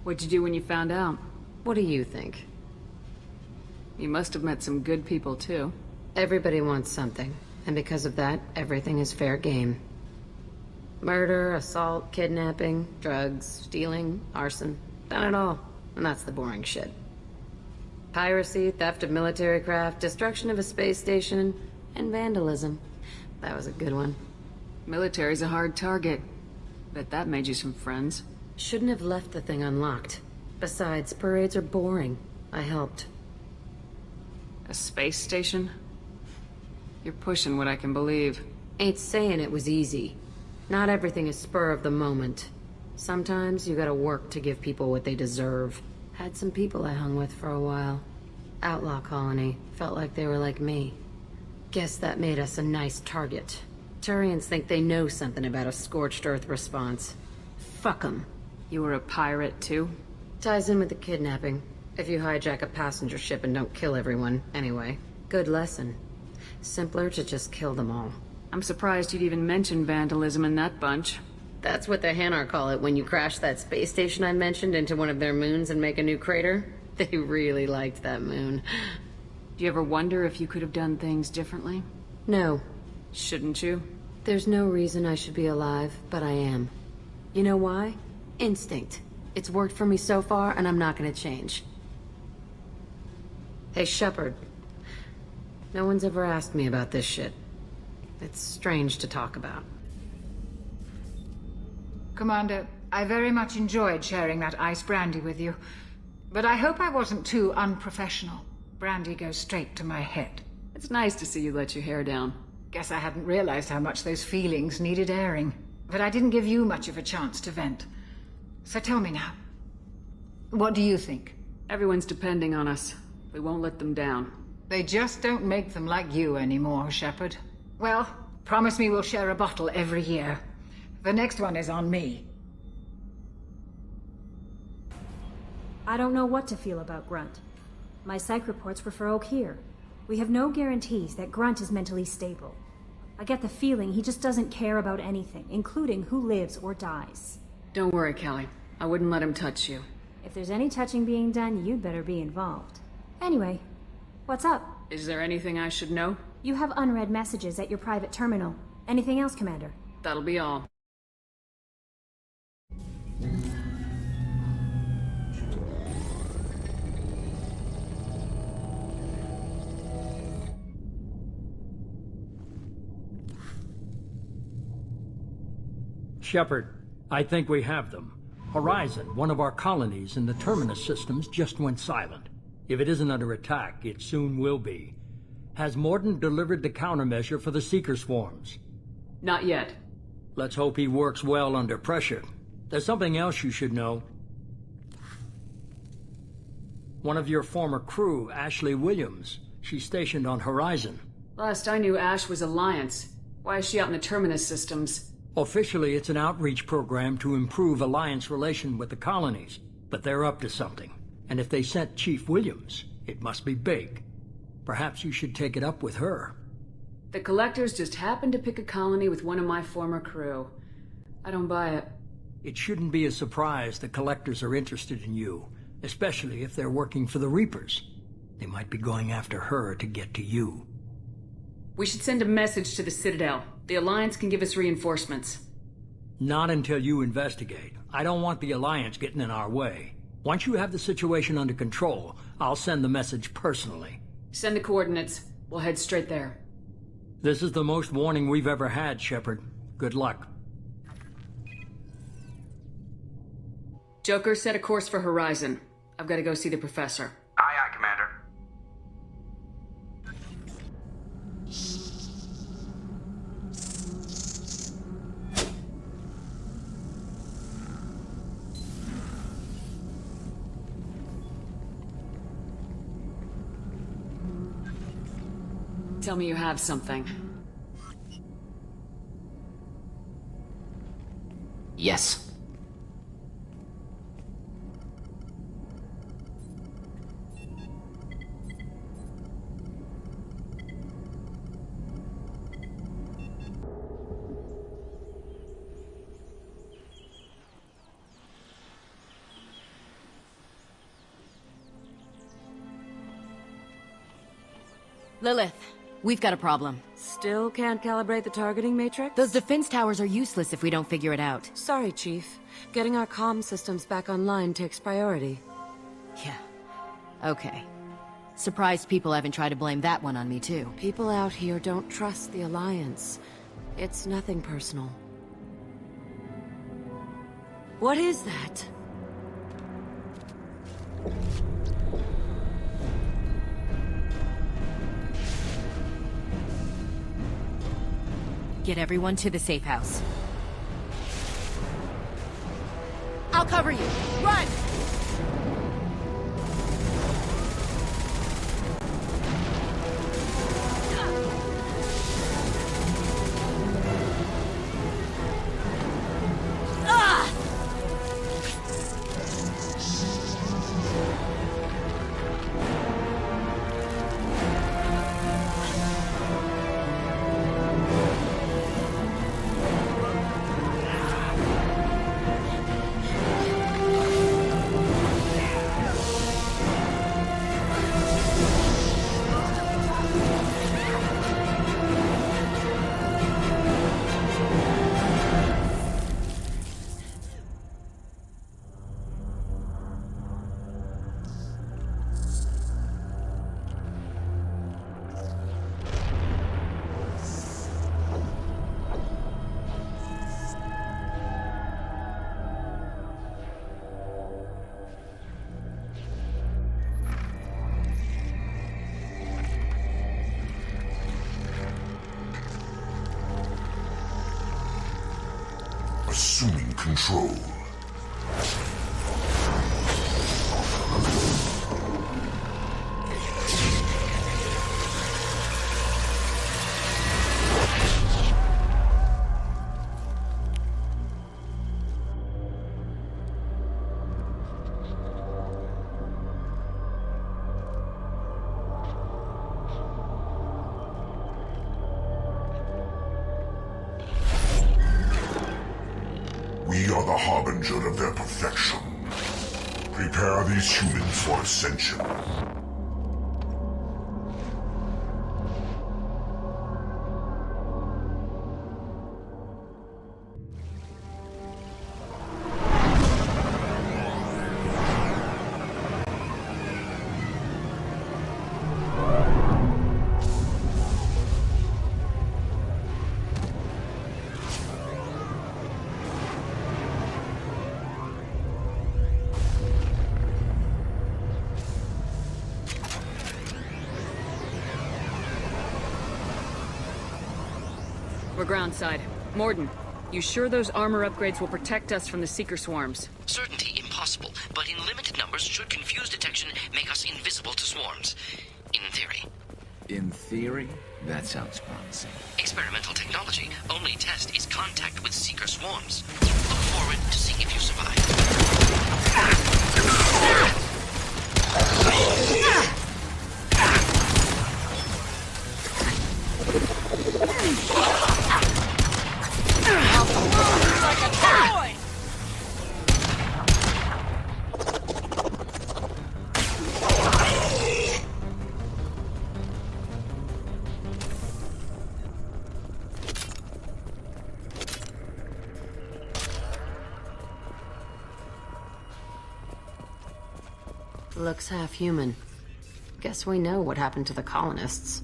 What'd you do when you found out? What do you think? You must have met some good people, too. Everybody wants something, and because of that, everything is fair game. Murder, assault, kidnapping, drugs, stealing, arson. Done it all. And that's the boring shit. Piracy, theft of military craft, destruction of a space station, and vandalism. That was a good one. Military's a hard target. Bet that made you some friends. Shouldn't have left the thing unlocked. Besides, parades are boring. I helped. A space station? You're pushing what I can believe. Ain't saying it was easy. Not everything is spur of the moment. Sometimes you gotta work to give people what they deserve. Had some people I hung with for a while. Outlaw colony. Felt like they were like me. Guess that made us a nice target. Turians think they know something about a scorched earth response. Fuck 'em. You were a pirate, too? Ties in with the kidnapping. If you hijack a passenger ship and don't kill everyone, anyway. Good lesson. Simpler to just kill them all. I'm surprised you'd even mention vandalism in that bunch. That's what the Hanar call it when you crash that space station I mentioned into one of their moons and make a new crater. They really liked that moon. Do you ever wonder if you could have done things differently? No. Shouldn't you? There's no reason I should be alive, but I am. You know why? Instinct. It's worked for me so far, and I'm not gonna change. Hey, Shepard. No one's ever asked me about this shit. It's strange to talk about. Commander, I very much enjoyed sharing that ice brandy with you. But I hope I wasn't too unprofessional. Brandy goes straight to my head. It's nice to see you let your hair down. Guess I hadn't realized how much those feelings needed airing. But I didn't give you much of a chance to vent. So tell me now. What do you think? Everyone's depending on us. We won't let them down. They just don't make them like you anymore, Shepard. Well, promise me we'll share a bottle every year. The next one is on me. I don't know what to feel about Grunt. My psych reports refer Oak here. We have no guarantees that Grunt is mentally stable. I get the feeling he just doesn't care about anything, including who lives or dies. Don't worry, Callie. I wouldn't let him touch you. If there's any touching being done, you'd better be involved. Anyway, what's up? Is there anything I should know? You have unread messages at your private terminal. Anything else, Commander? That'll be all. Shepard, I think we have them. Horizon, one of our colonies in the Terminus systems, just went silent. If it isn't under attack, it soon will be. Has Mordin delivered the countermeasure for the Seeker swarms? Not yet. Let's hope he works well under pressure. There's something else you should know. One of your former crew, Ashley Williams, she's stationed on Horizon. Last I knew, Ash was Alliance. Why is she out in the Terminus systems? Officially, it's an outreach program to improve Alliance relation with the colonies, but they're up to something. And if they sent Chief Williams, it must be big. Perhaps you should take it up with her. The Collectors just happened to pick a colony with one of my former crew. I don't buy it. It shouldn't be a surprise the Collectors are interested in you, especially if they're working for the Reapers. They might be going after her to get to you. We should send a message to the Citadel. The Alliance can give us reinforcements. Not until you investigate. I don't want the Alliance getting in our way. Once you have the situation under control, I'll send the message personally. Send the coordinates. We'll head straight there. This is the most warning we've ever had, Shepard. Good luck. Joker, set a course for Horizon. I've got to go see the Professor. Aye, aye, Commander. Tell me you have something. Yes. Lilith, we've got a problem. Still can't calibrate the targeting matrix? Those defense towers are useless if we don't figure it out. Sorry, Chief. Getting our comm systems back online takes priority. Yeah. Okay. Surprised people haven't tried to blame that one on me, too. People out here don't trust the Alliance. It's nothing personal. What is that? Get everyone to the safe house. I'll cover you. Run! Assuming control. We are the harbinger of their perfection. Prepare these humans for ascension. We're groundside. Mordin, you sure those armor upgrades will protect us from the Seeker swarms? Certainty impossible, but in limited numbers should confuse detection make us invisible to swarms. In theory. In theory? That sounds promising. Experimental technology. Only test is contact with Seeker swarms. Look forward to seeing if you survive. Like a toy! Looks half human. Guess we know what happened to the colonists.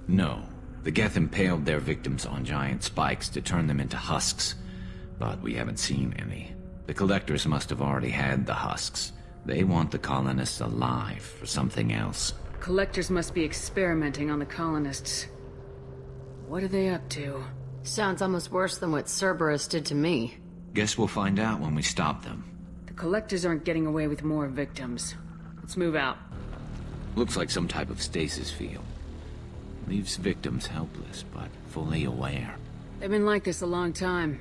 No. The Geth impaled their victims on giant spikes to turn them into husks. But we haven't seen any. The Collectors must have already had the husks. They want the colonists alive for something else. Collectors must be experimenting on the colonists. What are they up to? Sounds almost worse than what Cerberus did to me. Guess we'll find out when we stop them. The Collectors aren't getting away with more victims. Let's move out. Looks like some type of stasis field. Leaves victims helpless, but fully aware. They've been like this a long time.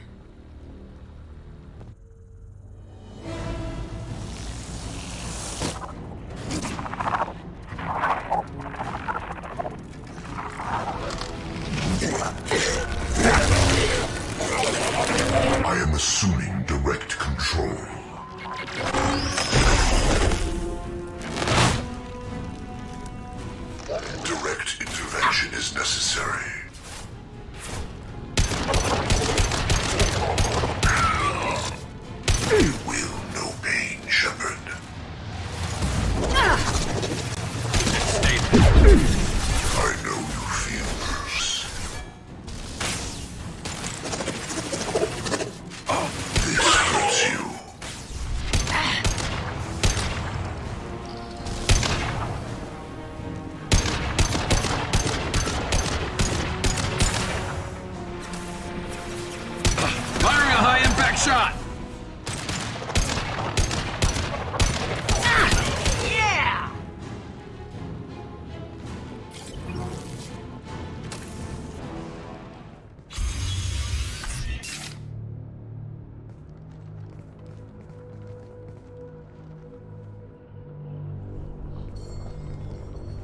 I am assuming direct control. Direct intervention.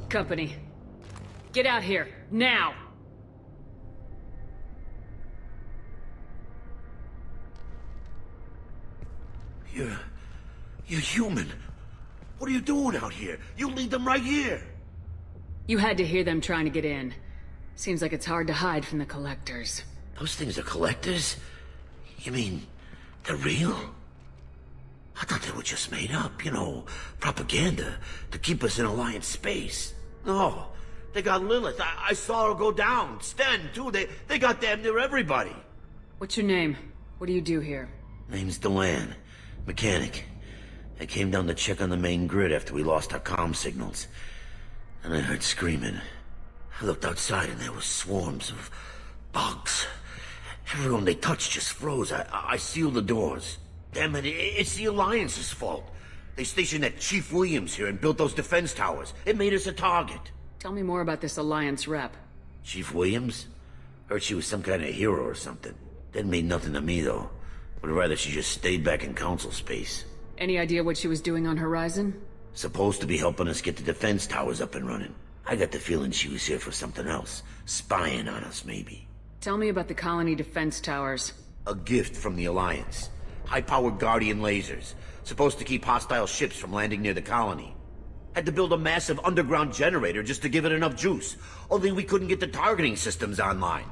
Company. Get out here, now! You're human. What are you doing out here? You lead them right here. You had to hear them trying to get in. Seems like it's hard to hide from the Collectors. Those things are collectors? You mean, they're real? I thought they were just made up, you know, propaganda to keep us in Alliance space. No, they got Lilith. I saw her go down. Sten, too. They got damn near everybody. What's your name? What do you do here? Name's Delan. Mechanic. I came down to check on the main grid after we lost our comm signals. And I heard screaming. I looked outside and there were swarms of bugs. Everyone they touched just froze. I sealed the doors. Damn it, it's the Alliance's fault. They stationed that Chief Williams here and built those defense towers. It made us a target. Tell me more about this Alliance rep. Chief Williams? Heard she was some kind of hero or something. Didn't mean nothing to me, though. Would rather she just stayed back in Council space. Any idea what she was doing on Horizon? Supposed to be helping us get the defense towers up and running. I got the feeling she was here for something else. Spying on us, maybe. Tell me about the colony defense towers. A gift from the Alliance. High-powered Guardian lasers. Supposed to keep hostile ships from landing near the colony. Had to build a massive underground generator just to give it enough juice. Only we couldn't get the targeting systems online.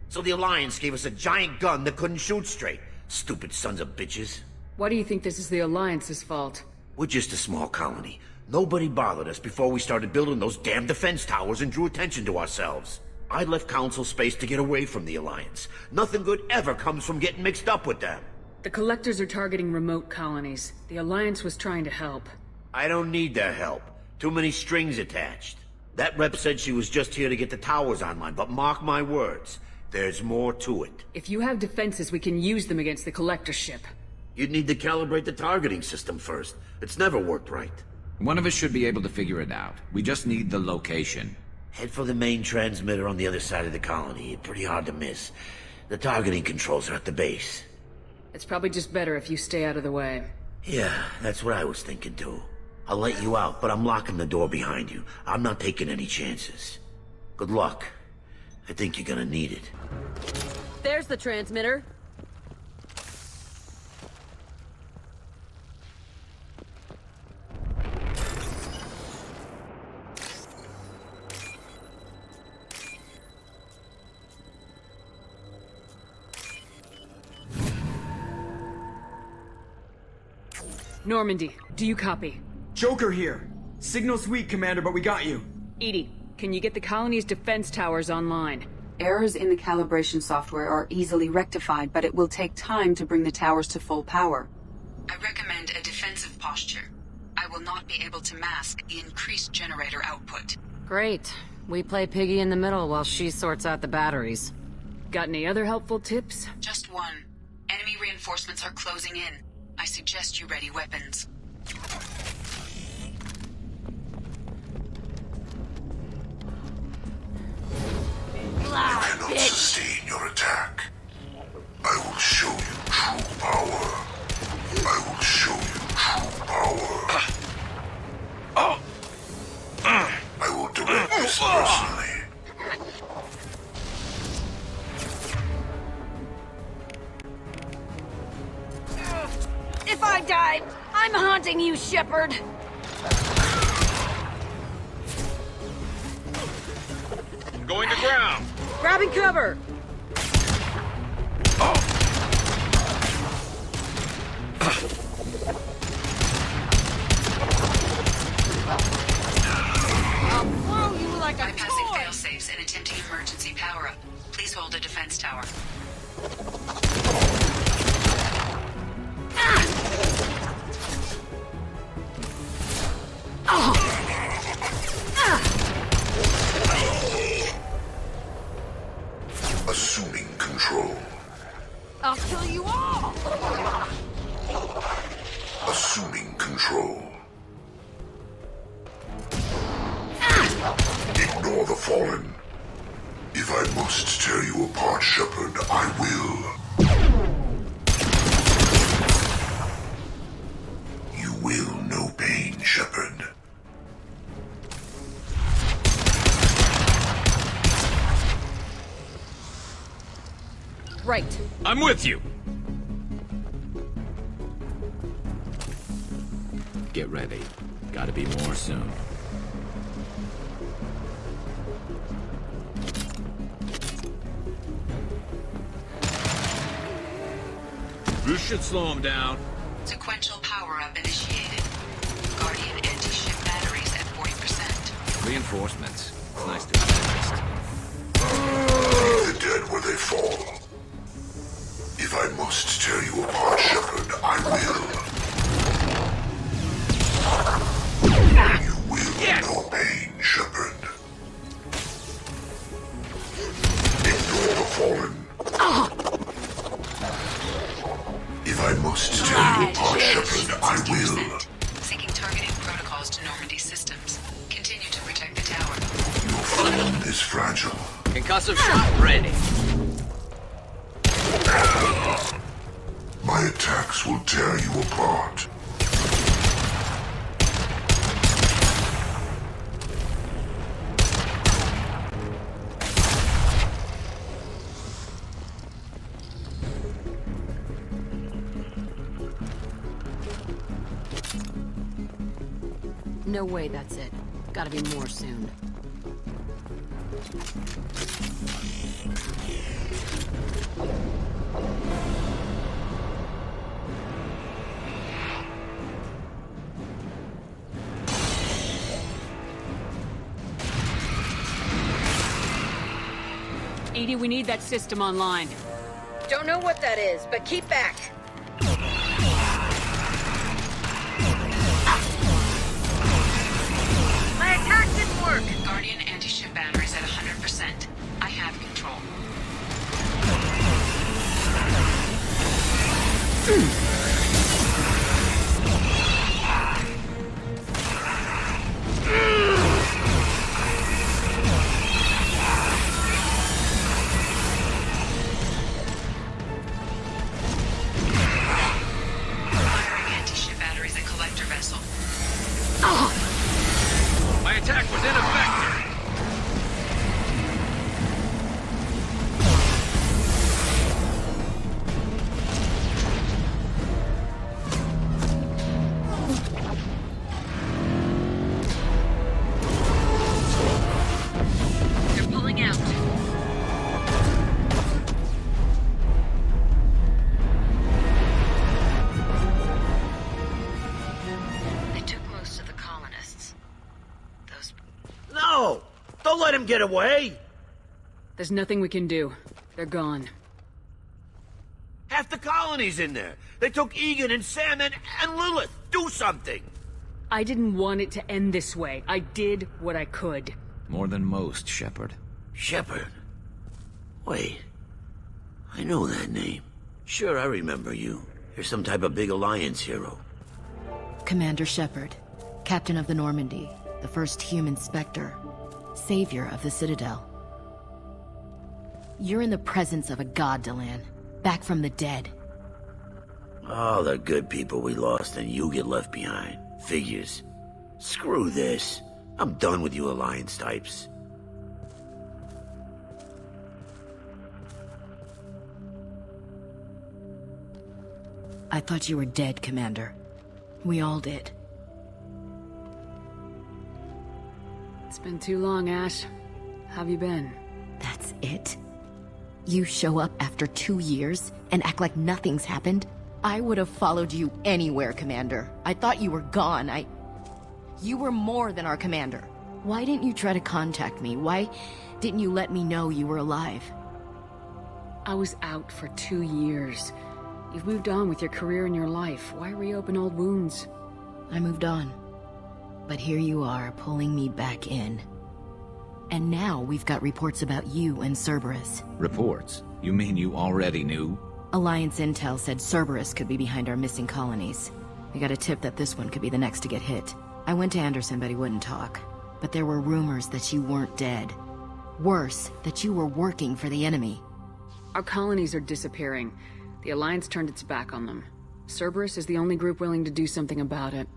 So the Alliance gave us a giant gun that couldn't shoot straight. Stupid sons of bitches. Why do you think this is the Alliance's fault? We're just a small colony. Nobody bothered us before we started building those damn defense towers and drew attention to ourselves. I left Council space to get away from the Alliance. Nothing good ever comes from getting mixed up with them. The Collectors are targeting remote colonies. The Alliance was trying to help. I don't need their help. Too many strings attached. That rep said she was just here to get the towers online, but mark my words, there's more to it. If you have defenses, we can use them against the Collector ship. You'd need to calibrate the targeting system first. It's never worked right. One of us should be able to figure it out. We just need the location. Head for the main transmitter on the other side of the colony. Pretty hard to miss. The targeting controls are at the base. It's probably just better if you stay out of the way. Yeah, that's what I was thinking too. I'll let you out, but I'm locking the door behind you. I'm not taking any chances. Good luck. I think you're gonna need it. There's the transmitter. Normandy, do you copy? Joker here. Signal's weak, Commander, but we got you. EDI, can you get the colony's defense towers online? Errors in the calibration software are easily rectified, but it will take time to bring the towers to full power. I recommend a defensive posture. I will not be able to mask the increased generator output. Great. We play piggy in the middle while she sorts out the batteries. Got any other helpful tips? Just one. Enemy reinforcements are closing in. I suggest you ready weapons. You cannot sustain your attack. I will show you true power. I will show you true power. I will direct this personally. If I die, I'm haunting you, Shepard. Going to ground. Grabbing cover! I'll throw you like a Bypassing toy. failsafes and attempting emergency power-up. Please hold a defense tower. Assuming control. I'll kill you all. Assuming control. Ignore the fallen. If I must tear you apart, Shepard, I will. You will know pain, Shepard. right. I'm with you. Get ready. Gotta be more soon. This should slow him down. Sequential power-up initiated. Guardian anti-ship batteries at 40%. Reinforcements. Nice to assist. Leave the dead where they fall. If I must tear you apart, Shepard, I will. You will know pain, Shepard. Ignore the fallen. If I must tear you apart, Shepard, I will. Seeking targeting protocols to Normandy systems. Continue to protect the tower. Your friend is fragile. Concussive shot ready. My attacks will tear you apart. No way that's it. Gotta be more soon. Edie, we need that system online. Don't know what that is, but keep back. My attack didn't work. Guardian anti-ship batteries at 100%. I have control. Firing anti-ship batteries at collector vessel. My attack was ineffective. They're pulling out. They took most of the colonists. Those... No! Don't let him get away! There's nothing we can do. They're gone. Half the colony's in there. They took Egan and Sam and Lilith. Do something! I didn't want it to end this way. I did what I could. More than most, Shepard. Shepard? Wait. I know that name. Sure, I remember you. You're some type of big Alliance hero. Commander Shepard, Captain of the Normandy, the first human Spectre, Savior of the Citadel. You're in the presence of a god, Delan. Back from the dead. All the good people we lost and you get left behind. Figures. Screw this. I'm done with you Alliance types. I thought you were dead, Commander. We all did. It's been too long, Ash. How have you been? That's it? You show up after 2 years and act like nothing's happened? I would have followed you anywhere, Commander. I thought you were gone. You were more than our commander. Why didn't you try to contact me? Why didn't you let me know you were alive? I was out for 2 years. You've moved on with your career and your life. Why reopen old wounds? I moved on. But here you are, pulling me back in. And now we've got reports about you and Cerberus. Reports? You mean you already knew? Alliance intel said Cerberus could be behind our missing colonies. We got a tip that this one could be the next to get hit. I went to Anderson, but he wouldn't talk. But there were rumors that you weren't dead. Worse, that you were working for the enemy. Our colonies are disappearing. The Alliance turned its back on them. Cerberus is the only group willing to do something about it.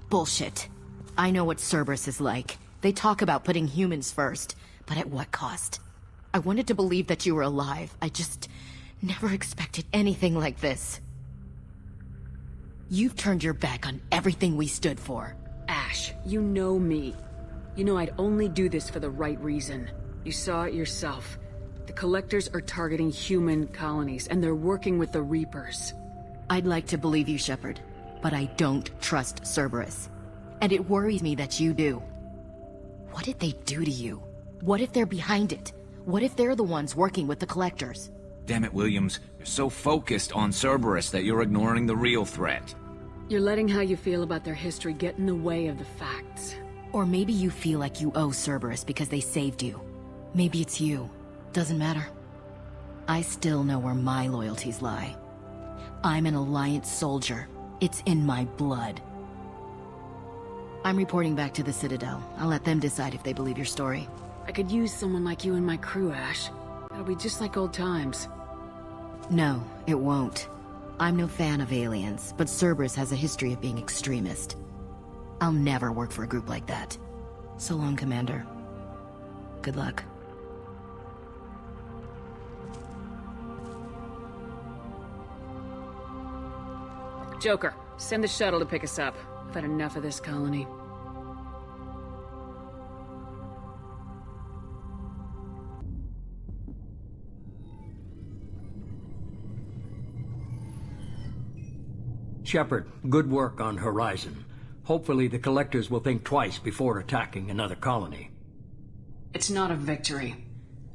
Bullshit. I know what Cerberus is like. They talk about putting humans first, but at what cost? I wanted to believe that you were alive. I just Never expected anything like this. You've turned your back on everything we stood for. Ash, you know me. You know I'd only do this for the right reason. You saw it yourself. The Collectors are targeting human colonies, and they're working with the Reapers. I'd like to believe you, Shepard, but I don't trust Cerberus. And it worries me that you do. What did they do to you? What if they're behind it? What if they're the ones working with the Collectors? Damn it, Williams. You're so focused on Cerberus that you're ignoring the real threat. You're letting how you feel about their history get in the way of the facts. Or maybe you feel like you owe Cerberus because they saved you. Maybe it's you. Doesn't matter. I still know where my loyalties lie. I'm an Alliance soldier. It's in my blood. I'm reporting back to the Citadel. I'll let them decide if they believe your story. I could use someone like you in my crew, Ash. It'll be just like old times. No, it won't. I'm no fan of aliens, but Cerberus has a history of being extremist. I'll never work for a group like that. So long, Commander. Good luck. Joker, send the shuttle to pick us up. I've had enough of this colony. Shepard, good work on Horizon. Hopefully the Collectors will think twice before attacking another colony. It's not a victory.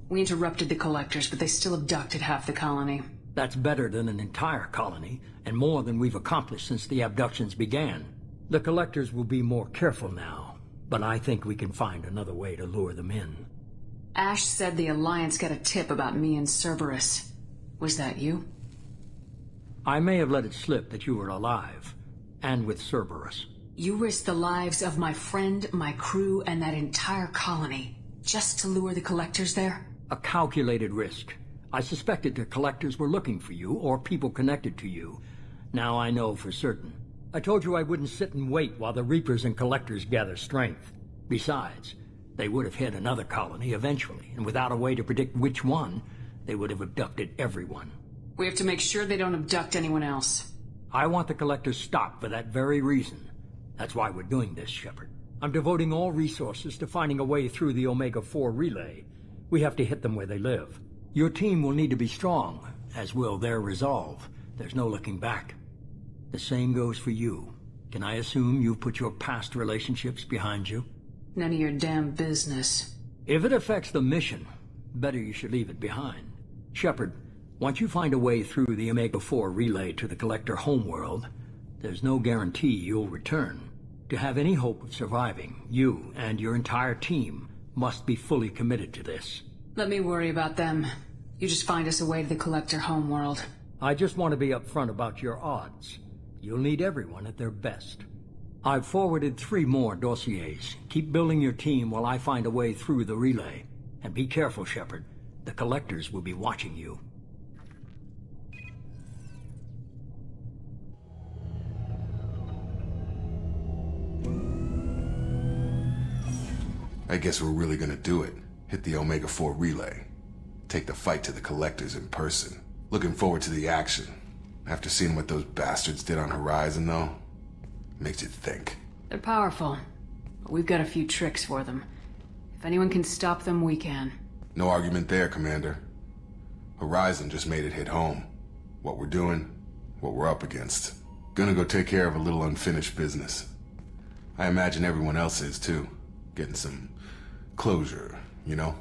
We interrupted the Collectors, but they still abducted half the colony. That's better than an entire colony, and more than we've accomplished since the abductions began. The Collectors will be more careful now, but I think we can find another way to lure them in. Ash said the Alliance got a tip about me and Cerberus. Was that you? I may have let it slip that you were alive, and with Cerberus. You risked the lives of my friend, my crew, and that entire colony, just to lure the Collectors there? A calculated risk. I suspected the Collectors were looking for you, or people connected to you. Now I know for certain. I told you I wouldn't sit and wait while the Reapers and Collectors gather strength. Besides, they would have hit another colony eventually, and without a way to predict which one, they would have abducted everyone. We have to make sure they don't abduct anyone else. I want the Collectors stopped for that very reason. That's why we're doing this, Shepard. I'm devoting all resources to finding a way through the Omega-4 relay. We have to hit them where they live. Your team will need to be strong, as will their resolve. There's no looking back. The same goes for you. Can I assume you've put your past relationships behind you? None of your damn business. If it affects the mission, better you should leave it behind. Shepard, once you find a way through the Omega-4 relay to the Collector homeworld, there's no guarantee you'll return. To have any hope of surviving, you and your entire team must be fully committed to this. Let me worry about them. You just find us a way to the Collector homeworld. I just want to be upfront about your odds. You'll need everyone at their best. I've forwarded 3 more dossiers. Keep building your team while I find a way through the relay. And be careful, Shepard. The Collectors will be watching you. I guess we're really gonna do it. Hit the Omega-4 relay. Take the fight to the Collectors in person. Looking forward to the action. After seeing what those bastards did on Horizon, though, makes you think. They're powerful, but we've got a few tricks for them. If anyone can stop them, we can. No argument there, Commander. Horizon just made it hit home. What we're doing, what we're up against. Gonna go take care of a little unfinished business. I imagine everyone else is, too. Getting some closure, you know?